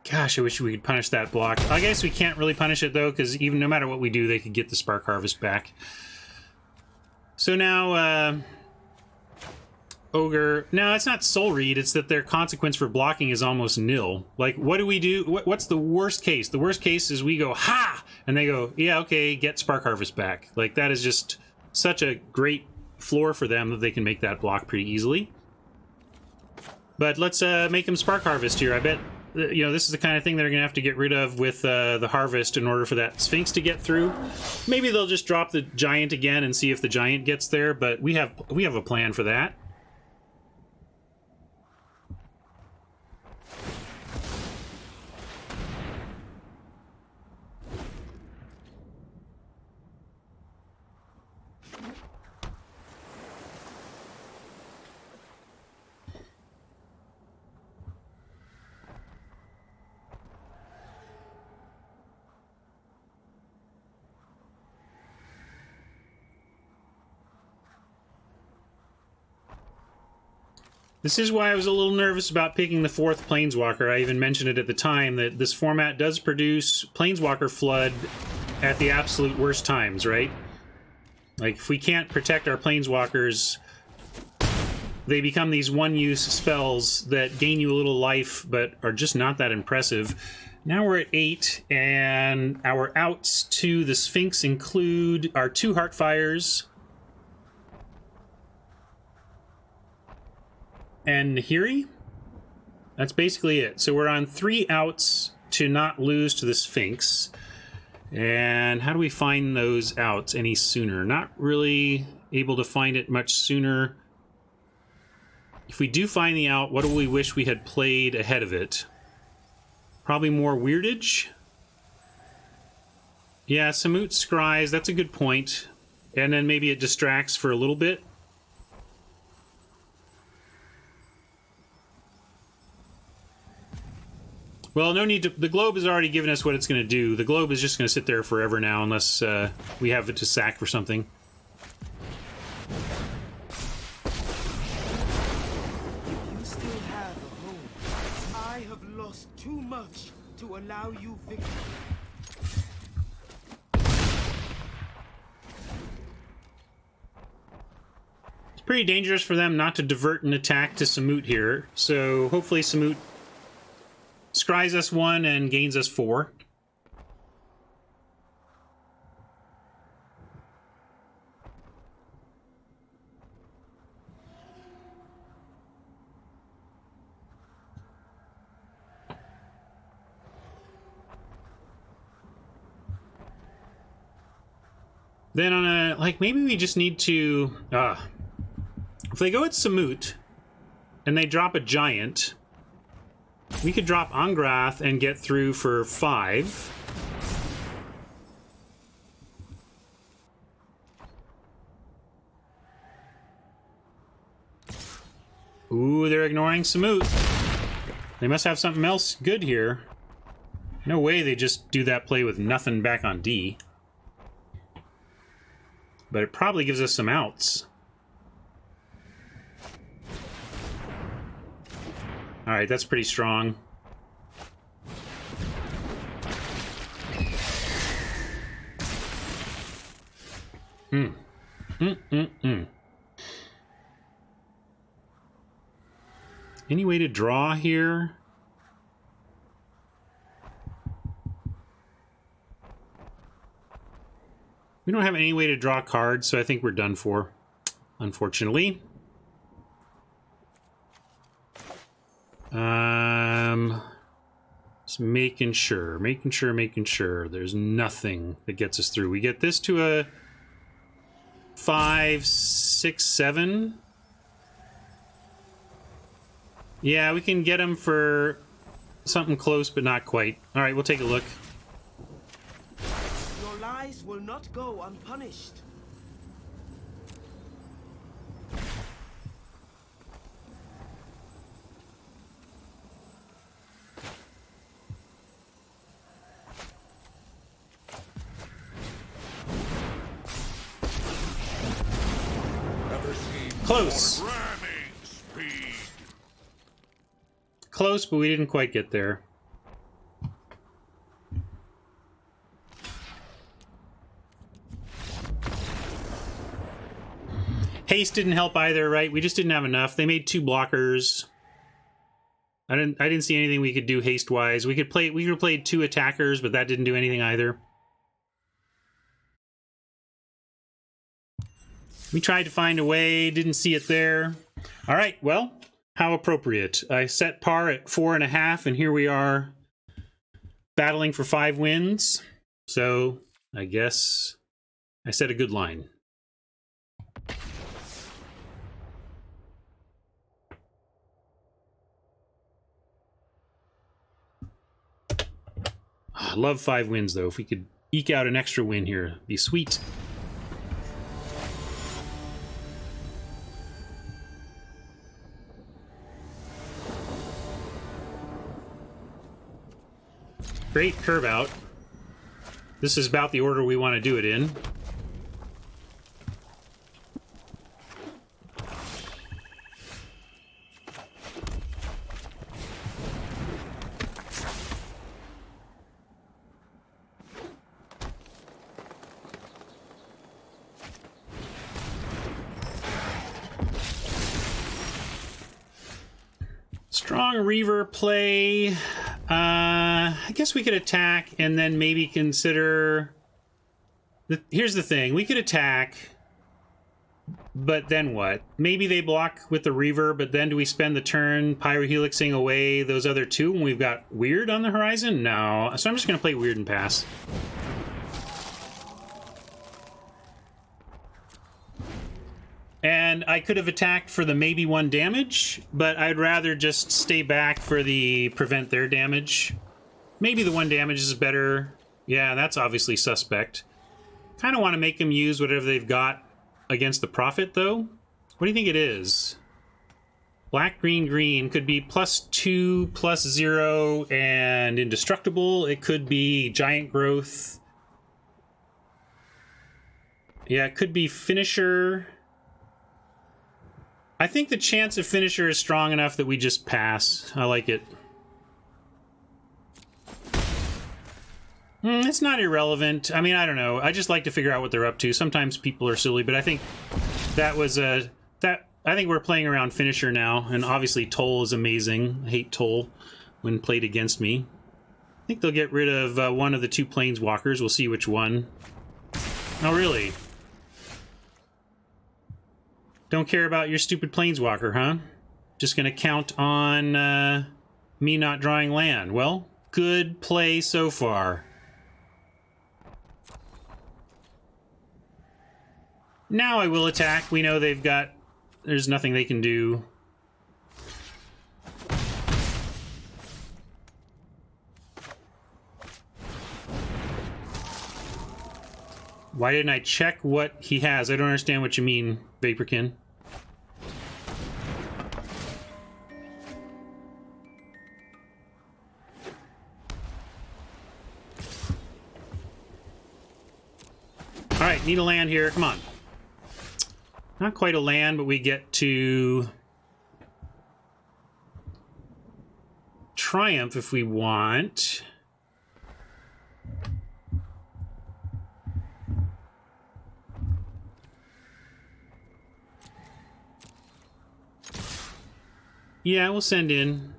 Gosh, I wish we could punish that block. I guess we can't really punish it, though, because even no matter what we do, they could get the Spark Harvest back. So now, Ogre... No, it's not Soul Read, it's that their consequence for blocking is almost nil. Like, what do we do? What's the worst case? The worst case is we go, ha! And they go, yeah, okay, get Spark Harvest back. Like, that is just such a great floor for them that they can make that block pretty easily. But let's make them Spark Harvest here. I bet, you know, this is the kind of thing they're going to have to get rid of with the Harvest in order for that Sphinx to get through. Maybe they'll just drop the Giant again and see if the Giant gets there, but we have a plan for that. This is why I was a little nervous about picking the 4th Planeswalker. I even mentioned it at the time, that this format does produce Planeswalker Flood at the absolute worst times, right? Like, if we can't protect our Planeswalkers, they become these one-use spells that gain you a little life, but are just not that impressive. Now we're at 8, and our outs to the Sphinx include our 2 Heartfires, and Nahiri. That's basically it. So we're on 3 outs to not lose to the Sphinx. And how do we find those outs any sooner? Not really able to find it much sooner. If we do find the out, what do we wish we had played ahead of it? Probably more Weirdage. Yeah, Samut Scries, that's a good point. And then maybe it distracts for a little bit. Well, no need to... The globe has already given us what it's going to do. The globe is just going to sit there forever now unless we have it to sack for something. You still have a home. I have lost too much to allow you victory. It's pretty dangerous for them not to divert an attack to Samut here. So hopefully Samut scries us 1 and gains us 4. Then on a, like, maybe we just need to, if they go at Samut and they drop a Giant, we could drop Angrath and get through for 5. Ooh, they're ignoring Samut. They must have something else good here. No way they just do that play with nothing back on D. But it probably gives us some outs. Alright, that's pretty strong. Any way to draw here? We don't have any way to draw cards, so I think we're done for, unfortunately. Just making sure. There's nothing that gets us through. We get this to a 5, 6, 7. Yeah, we can get him for something close, but not quite. All right, we'll take a look. Your lies will not go unpunished. Close. Close, but we didn't quite get there. Haste didn't help either, right? We just didn't have enough. They made 2 blockers. I didn't see anything we could do haste-wise. We could have played 2 attackers, but that didn't do anything either. We tried to find a way, didn't see it there. All right, well, how appropriate. I set par at 4.5, and here we are battling for 5 wins. So I guess I set a good line. I love 5 wins, though. If we could eke out an extra win here, it'd be sweet. Great curve out. This is about the order we want to do it in. Strong Reaver play. I guess we could attack and then maybe consider... Here's the thing. We could attack, but then what? Maybe they block with the Reaver, but then do we spend the turn Pyrohelixing away those other 2 when we've got Weird on the horizon? No. So I'm just going to play Weird and pass. And I could have attacked for the maybe 1 damage, but I'd rather just stay back for the prevent their damage. Maybe the 1 damage is better. Yeah, that's obviously suspect. Kind of want to make them use whatever they've got against the Prophet, though. What do you think it is? Black, green, green. Could be +2, +0, and indestructible. It could be giant growth. Yeah, it could be finisher. I think the chance of finisher is strong enough that we just pass. I like it. It's not irrelevant. I mean, I don't know. I just like to figure out what they're up to. Sometimes people are silly, but I think that was a... I think we're playing around finisher now, and obviously Toll is amazing. I hate Toll when played against me. I think they'll get rid of one of the 2 planeswalkers. We'll see which one. Oh, really? Don't care about your stupid planeswalker, huh? Just gonna count on me not drawing land. Well, good play so far. Now I will attack. We know they've got... There's nothing they can do. Why didn't I check what he has? I don't understand what you mean, Vaporkin. Alright, need a land here. Come on. Not quite a land, but we get to Triumph if we want. Yeah, we'll send in.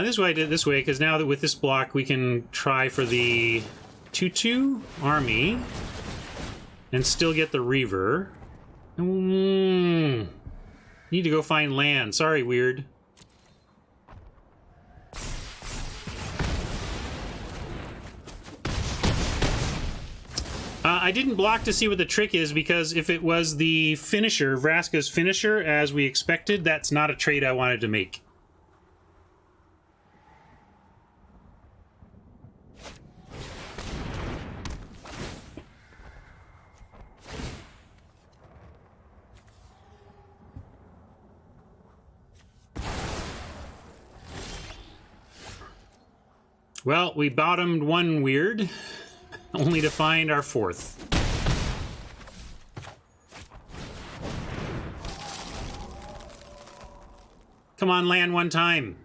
This is why I did it this way, because now that with this block we can try for the 2/2 army and still get the Reaver. Need to go find land. Sorry, Weird. I didn't block to see what the trick is, because if it was the finisher, Vraska's finisher, as we expected, that's not a trade I wanted to make. Well, we bottomed 1 Weird, only to find our 4th. Come on, land 1 time.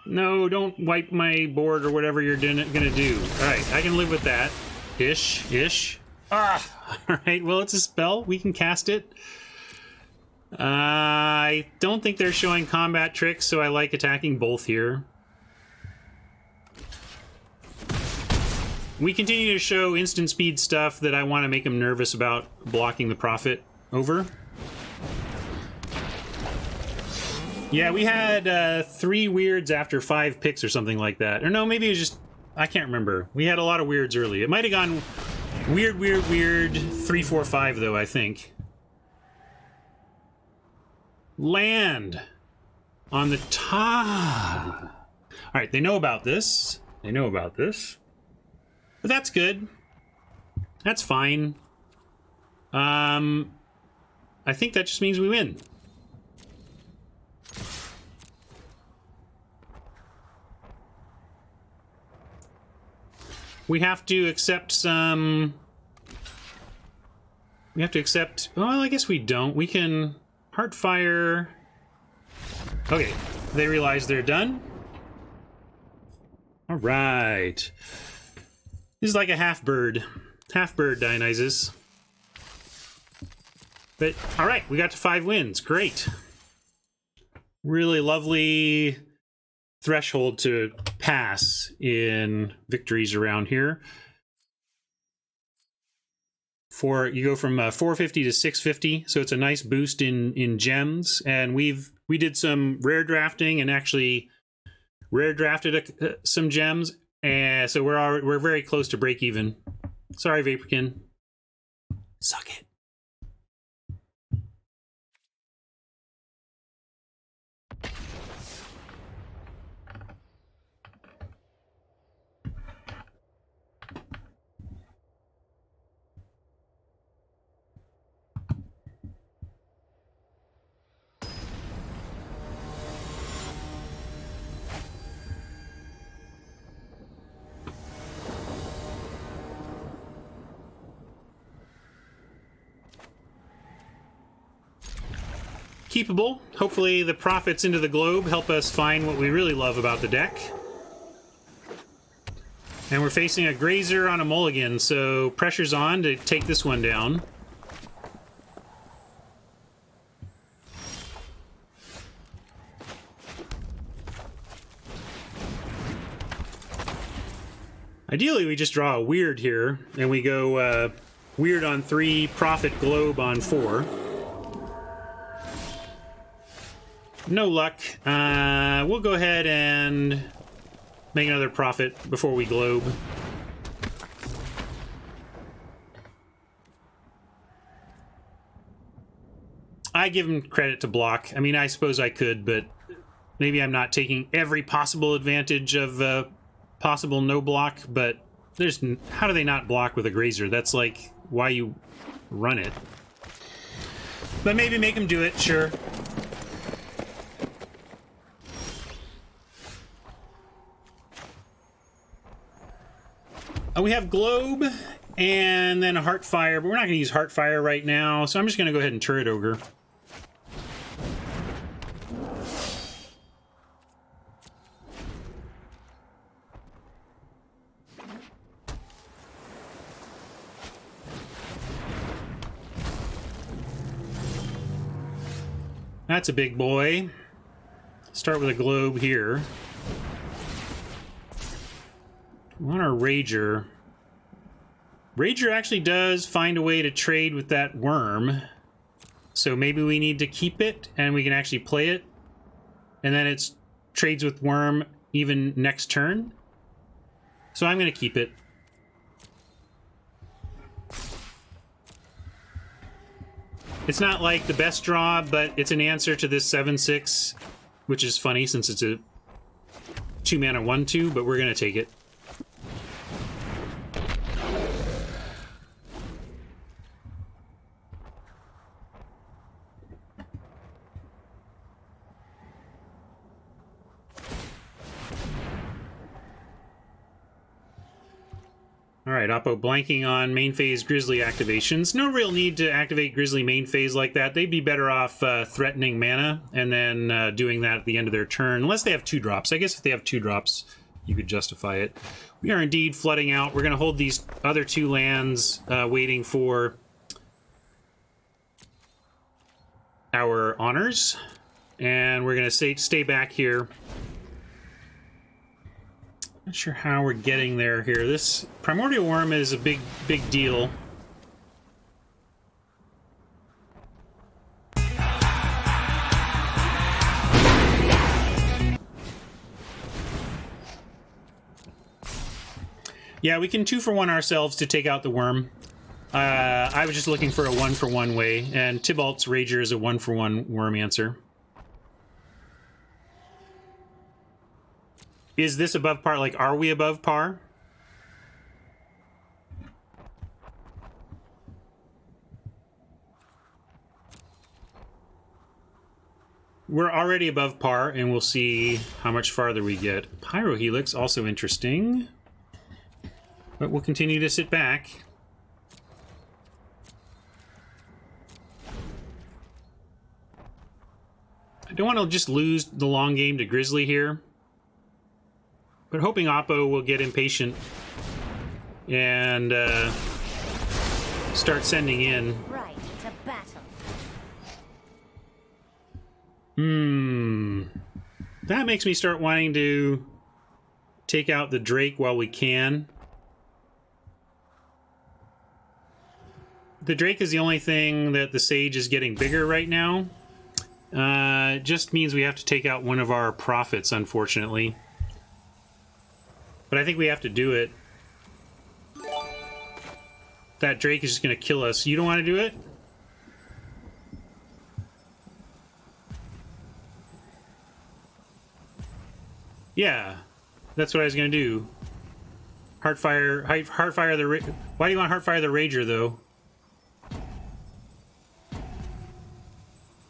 No, don't wipe my board or whatever you're gonna do. Alright, I can live with that. Ish. Ah! Alright, well, it's a spell. We can cast it. I don't think they're showing combat tricks, so I like attacking both here. We continue to show instant speed stuff that I want to make them nervous about blocking the profit over. Yeah, we had 3 weirds after 5 picks or something like that. Or no, maybe it was just... I can't remember. We had a lot of weirds early. It might have gone weird, 3, 4, 5, though, I think. Land on the top. Alright, they know about this. But that's good. That's fine. I think that just means we win. We have to accept some... We have to accept... Well, I guess we don't. We can... Heartfire... Okay, they realize they're done. Alright. This is like a half-bird. Half-bird Dionysus. But, alright, we got to 5 wins. Great. Really lovely threshold to pass in victories around here. You go from 450 to 650, so it's a nice boost in gems. And we did some rare drafting and actually rare drafted some gems, and so we're very close to break even. Sorry, Vaporkin. Suck it. Keepable. Hopefully the profits into the globe help us find what we really love about the deck. And we're facing a Grazer on a mulligan, so pressure's on to take this one down. Ideally, we just draw a weird here, and we go weird on 3, profit globe on 4. No luck. We'll go ahead and make another profit before we globe. I give him credit to block. I mean, I suppose I could, but maybe I'm not taking every possible advantage of possible no block, but how do they not block with a Grazer? That's like why you run it. But maybe make him do it, sure. We have Globe, and then a Heartfire, but we're not going to use Heartfire right now, so I'm just going to go ahead and Turret Ogre. That's a big boy. Start with a Globe here. On our Rager. Rager actually does find a way to trade with that worm. So maybe we need to keep it and we can actually play it. And then it trades with worm even next turn. So I'm going to keep it. It's not like the best draw, but it's an answer to this 7/6, which is funny since it's a 2-mana 1/2, but we're going to take it. Alright, Oppo blanking on main phase Grizzly activations. No real need to activate Grizzly main phase like that. They'd be better off threatening mana and then doing that at the end of their turn. Unless they have 2 drops. I guess if they have 2 drops, you could justify it. We are indeed flooding out. We're going to hold these other 2 lands waiting for our honors. And we're going to stay back here. Not sure how we're getting there here. This Primordial Worm is a big deal. Yeah, we can 2-for-1 ourselves to take out the worm. I was just looking for a 1-for-1 way, and Tybalt's Rager is a 1-for-1 worm answer. Is this above par? Like, are we above par? We're already above par, and we'll see how much farther we get. Pyrohelix, also interesting. But we'll continue to sit back. I don't want to just lose the long game to Grizzly here. But hoping Oppo will get impatient and start sending in. Right to battle. That makes me start wanting to take out the Drake while we can. The Drake is the only thing that the Sage is getting bigger right now. It just means we have to take out one of our prophets, unfortunately. But I think we have to do it. That Drake is just going to kill us. You don't want to do it? Yeah, that's what I was going to do. Heartfire the... Why do you want Heartfire the Rager, though?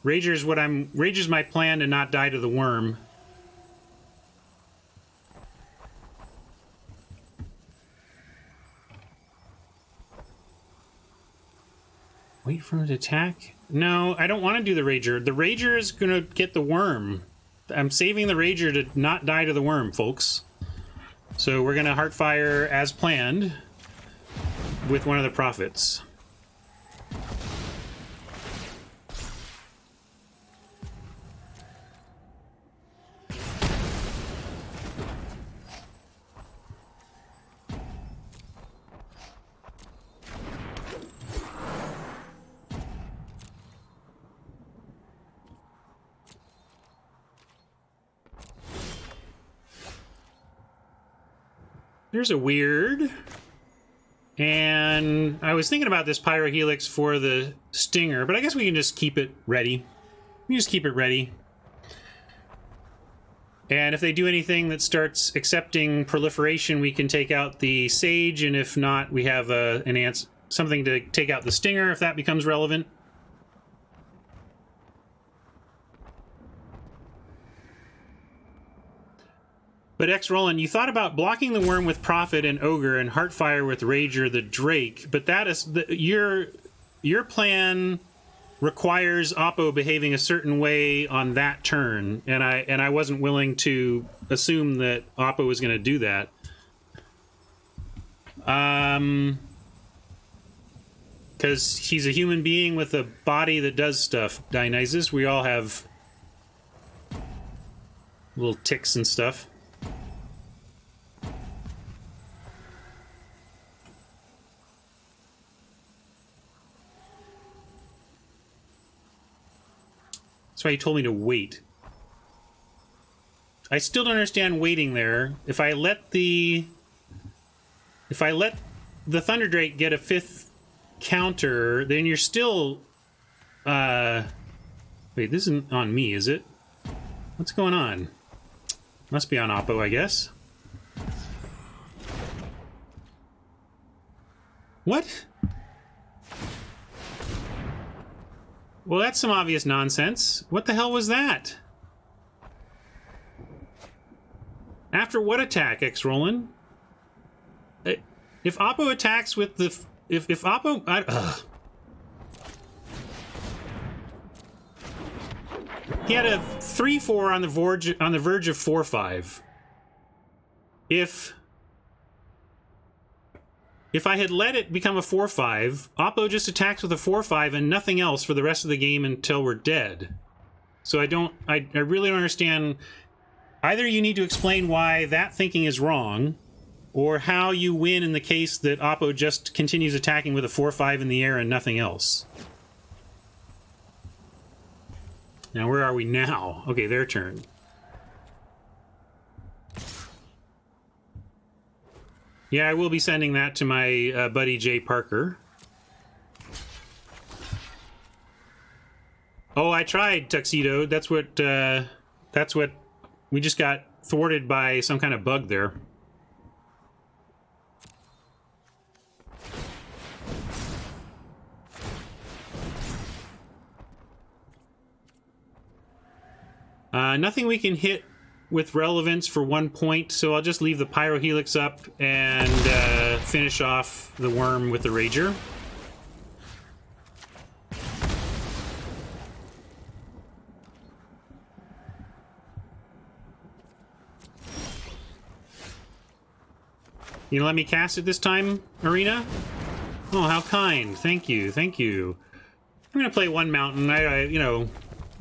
Rager's my plan to not die to the worm. Wait for him to attack? No, I don't want to do the Rager. The Rager is going to get the worm. I'm saving the Rager to not die to the worm, folks. So we're going to Heartfire as planned with one of the prophets. There's a weird. And I was thinking about this Pyrohelix for the Stinger, but I guess we can just keep it ready. We can just keep it ready. And if they do anything that starts accepting proliferation, we can take out the Sage, and if not, we have something to take out the Stinger if that becomes relevant. But X Roland, you thought about blocking the worm with Prophet and Ogre and Heartfire with Rager the Drake, but that is your plan requires Oppo behaving a certain way on that turn, and I wasn't willing to assume that Oppo was going to do that. Because he's a human being with a body that does stuff. Dionysus, we all have little ticks and stuff. That's why he told me to wait. I still don't understand waiting there. If I let the Thunder Drake get a 5th counter, then you're still wait, this isn't on me, is it? What's going on? Must be on Oppo, I guess. What? Well, that's some obvious nonsense. What the hell was that? After what attack, X Roland? If Oppo attacks with the... If Oppo... He had a 3-4 on the verge of 4-5. If I had let it become a 4-5, Oppo just attacks with a 4-5 and nothing else for the rest of the game until we're dead. So I really don't understand. Either you need to explain why that thinking is wrong, or how you win in the case that Oppo just continues attacking with a 4-5 in the air and nothing else. Now, where are we now? Okay, their turn. Yeah, I will be sending that to my buddy Jay Parker. Oh, I tried, Tuxedo. That's what we just got thwarted by some kind of bug there. Nothing we can hit with relevance for 1 point, so I'll just leave the Pyro Helix up and finish off the worm with the Rager. You gonna let me cast it this time, Arena? Oh, how kind. Thank you, thank you. I'm gonna play one mountain. You know,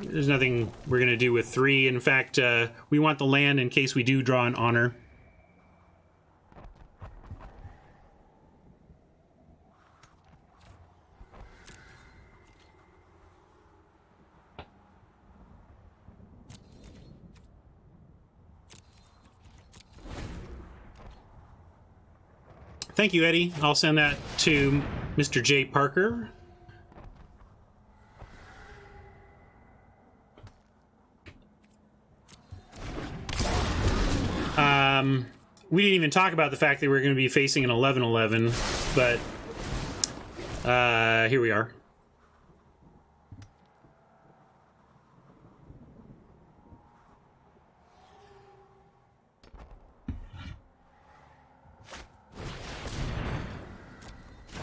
there's nothing we're gonna do with 3. In fact, we want the land in case we do draw an honor. Thank you, Eddie. I'll send that to Mr. J. Parker. We didn't even talk about the fact that we're going to be facing an 11-11, but here we are.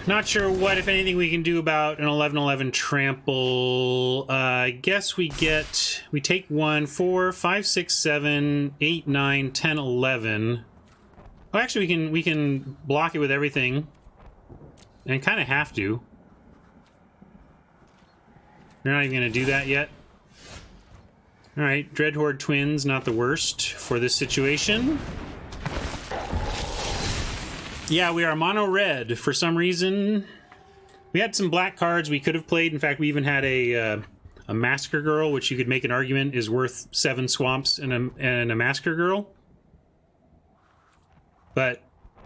Not sure what, if anything, we can do about an 11-11 trample. I guess we take 1, 4, 5, 6, 7, 8, 9, 10, 11. Oh, actually, we can block it with everything, and kind of have to. We're not even going to do that yet. All right, Dreadhorde Twins, not the worst for this situation. Yeah, we are mono red for some reason. We had some black cards we could have played. In fact, we even had a Massacre Girl, which you could make an argument is worth 7 swamps and a Massacre Girl. But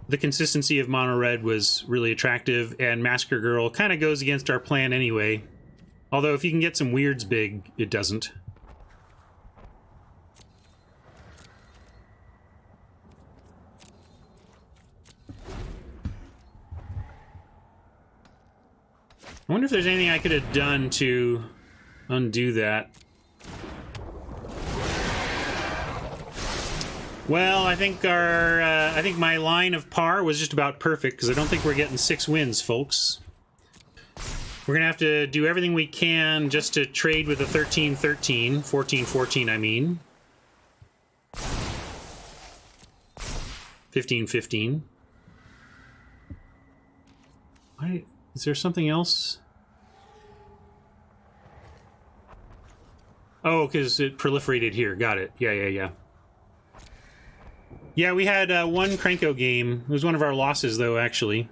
the consistency of mono red was really attractive, and Massacre Girl kind of goes against our plan anyway. Although if you can get some weirds big, it doesn't. I wonder if there's anything I could have done to undo that. Well, I think I think my line of par was just about perfect, because I don't think we're getting 6 wins, folks. We're gonna have to do everything we can just to trade with a 13-13, 14-14, I mean. 15-15. Why? Is there something else? Oh, because it proliferated here. Got it. Yeah. Yeah, we had one Cranko game. It was one of our losses, though, actually.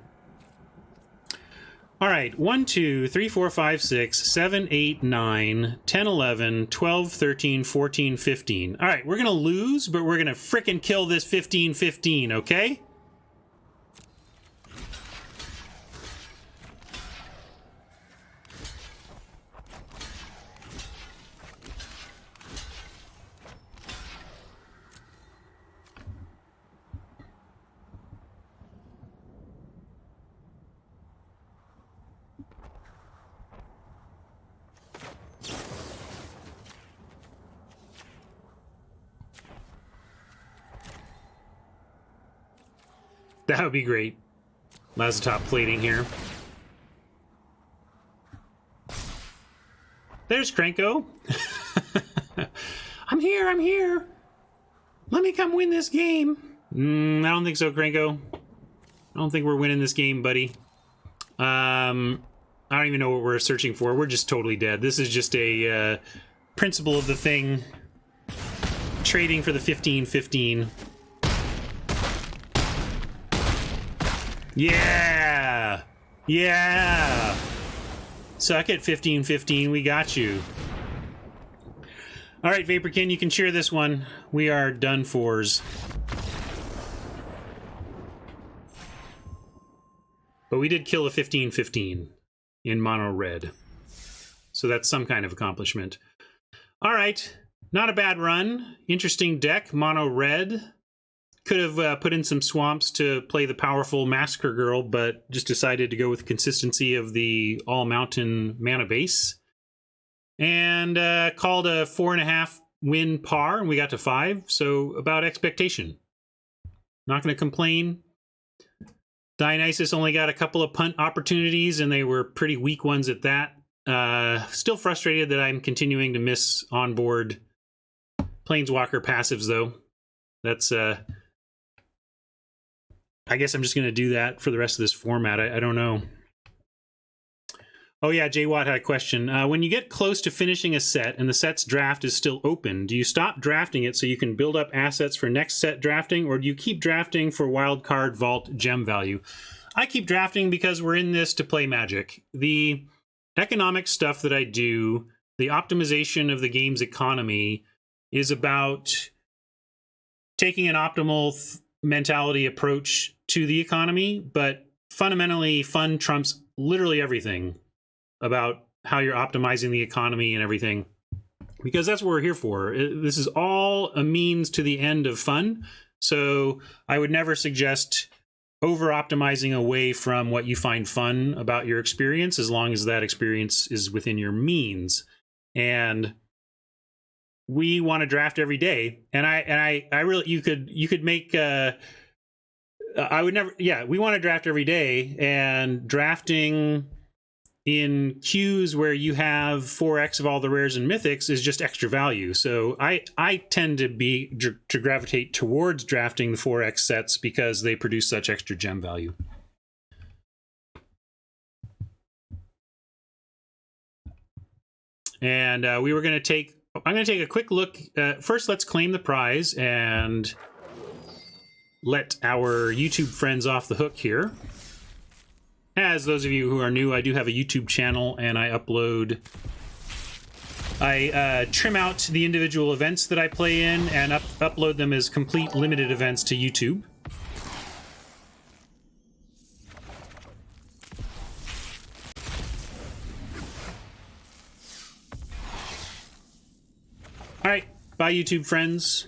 All right. 1, 2, 3, 4, 5, 6, 7, 8, 9, 10, 11, 12, 13, 14, 15. All right, we're going to lose, but we're going to frickin' kill this 15-15, okay? That would be great. Lazatop plating here. There's Krenko. I'm here, I'm here. Let me come win this game. I don't think so, Krenko. I don't think we're winning this game, buddy. I don't even know what we're searching for. We're just totally dead. This is just a principle of the thing. Trading for the 15-15. Yeah! Yeah! Suck it, 15-15. We got you. All right, Vaporkin, you can cheer this one. We are done fors. But we did kill a 15-15 in mono red. So that's some kind of accomplishment. All right, not a bad run. Interesting deck, mono red. Could have put in some swamps to play the powerful Massacre Girl, but just decided to go with consistency of the all-mountain mana base. And called a 4.5 win par, and we got to 5, so about expectation. Not going to complain. Dionysus only got a couple of punt opportunities, and they were pretty weak ones at that. Still frustrated that I'm continuing to miss onboard Planeswalker passives, though. That's, I guess I'm just going to do that for the rest of this format. I don't know. Oh yeah, Jay Watt had a question. When you get close to finishing a set and the set's draft is still open, do you stop drafting it so you can build up assets for next set drafting, or do you keep drafting for wildcard, vault, gem value? I keep drafting because we're in this to play Magic. The economic stuff that I do, the optimization of the game's economy, is about taking an optimal mentality approach to the economy, but fundamentally, fun trumps literally everything about how you're optimizing the economy and everything, because that's what we're here for. This is all a means to the end of fun, so I would never suggest over-optimizing away from what you find fun about your experience, as long as that experience is within your means. And we want to draft every day, and I really, you could make I would never, yeah, we want to draft every day, and drafting in queues where you have 4x of all the rares and mythics is just extra value. So I tend to gravitate towards drafting the 4x sets because they produce such extra gem value. And I'm going to take a quick look. First, let's claim the prize and let our YouTube friends off the hook here. As those of you who are new, I do have a YouTube channel, and I trim out the individual events that I play in and upload them as complete limited events to YouTube. All right, bye YouTube friends.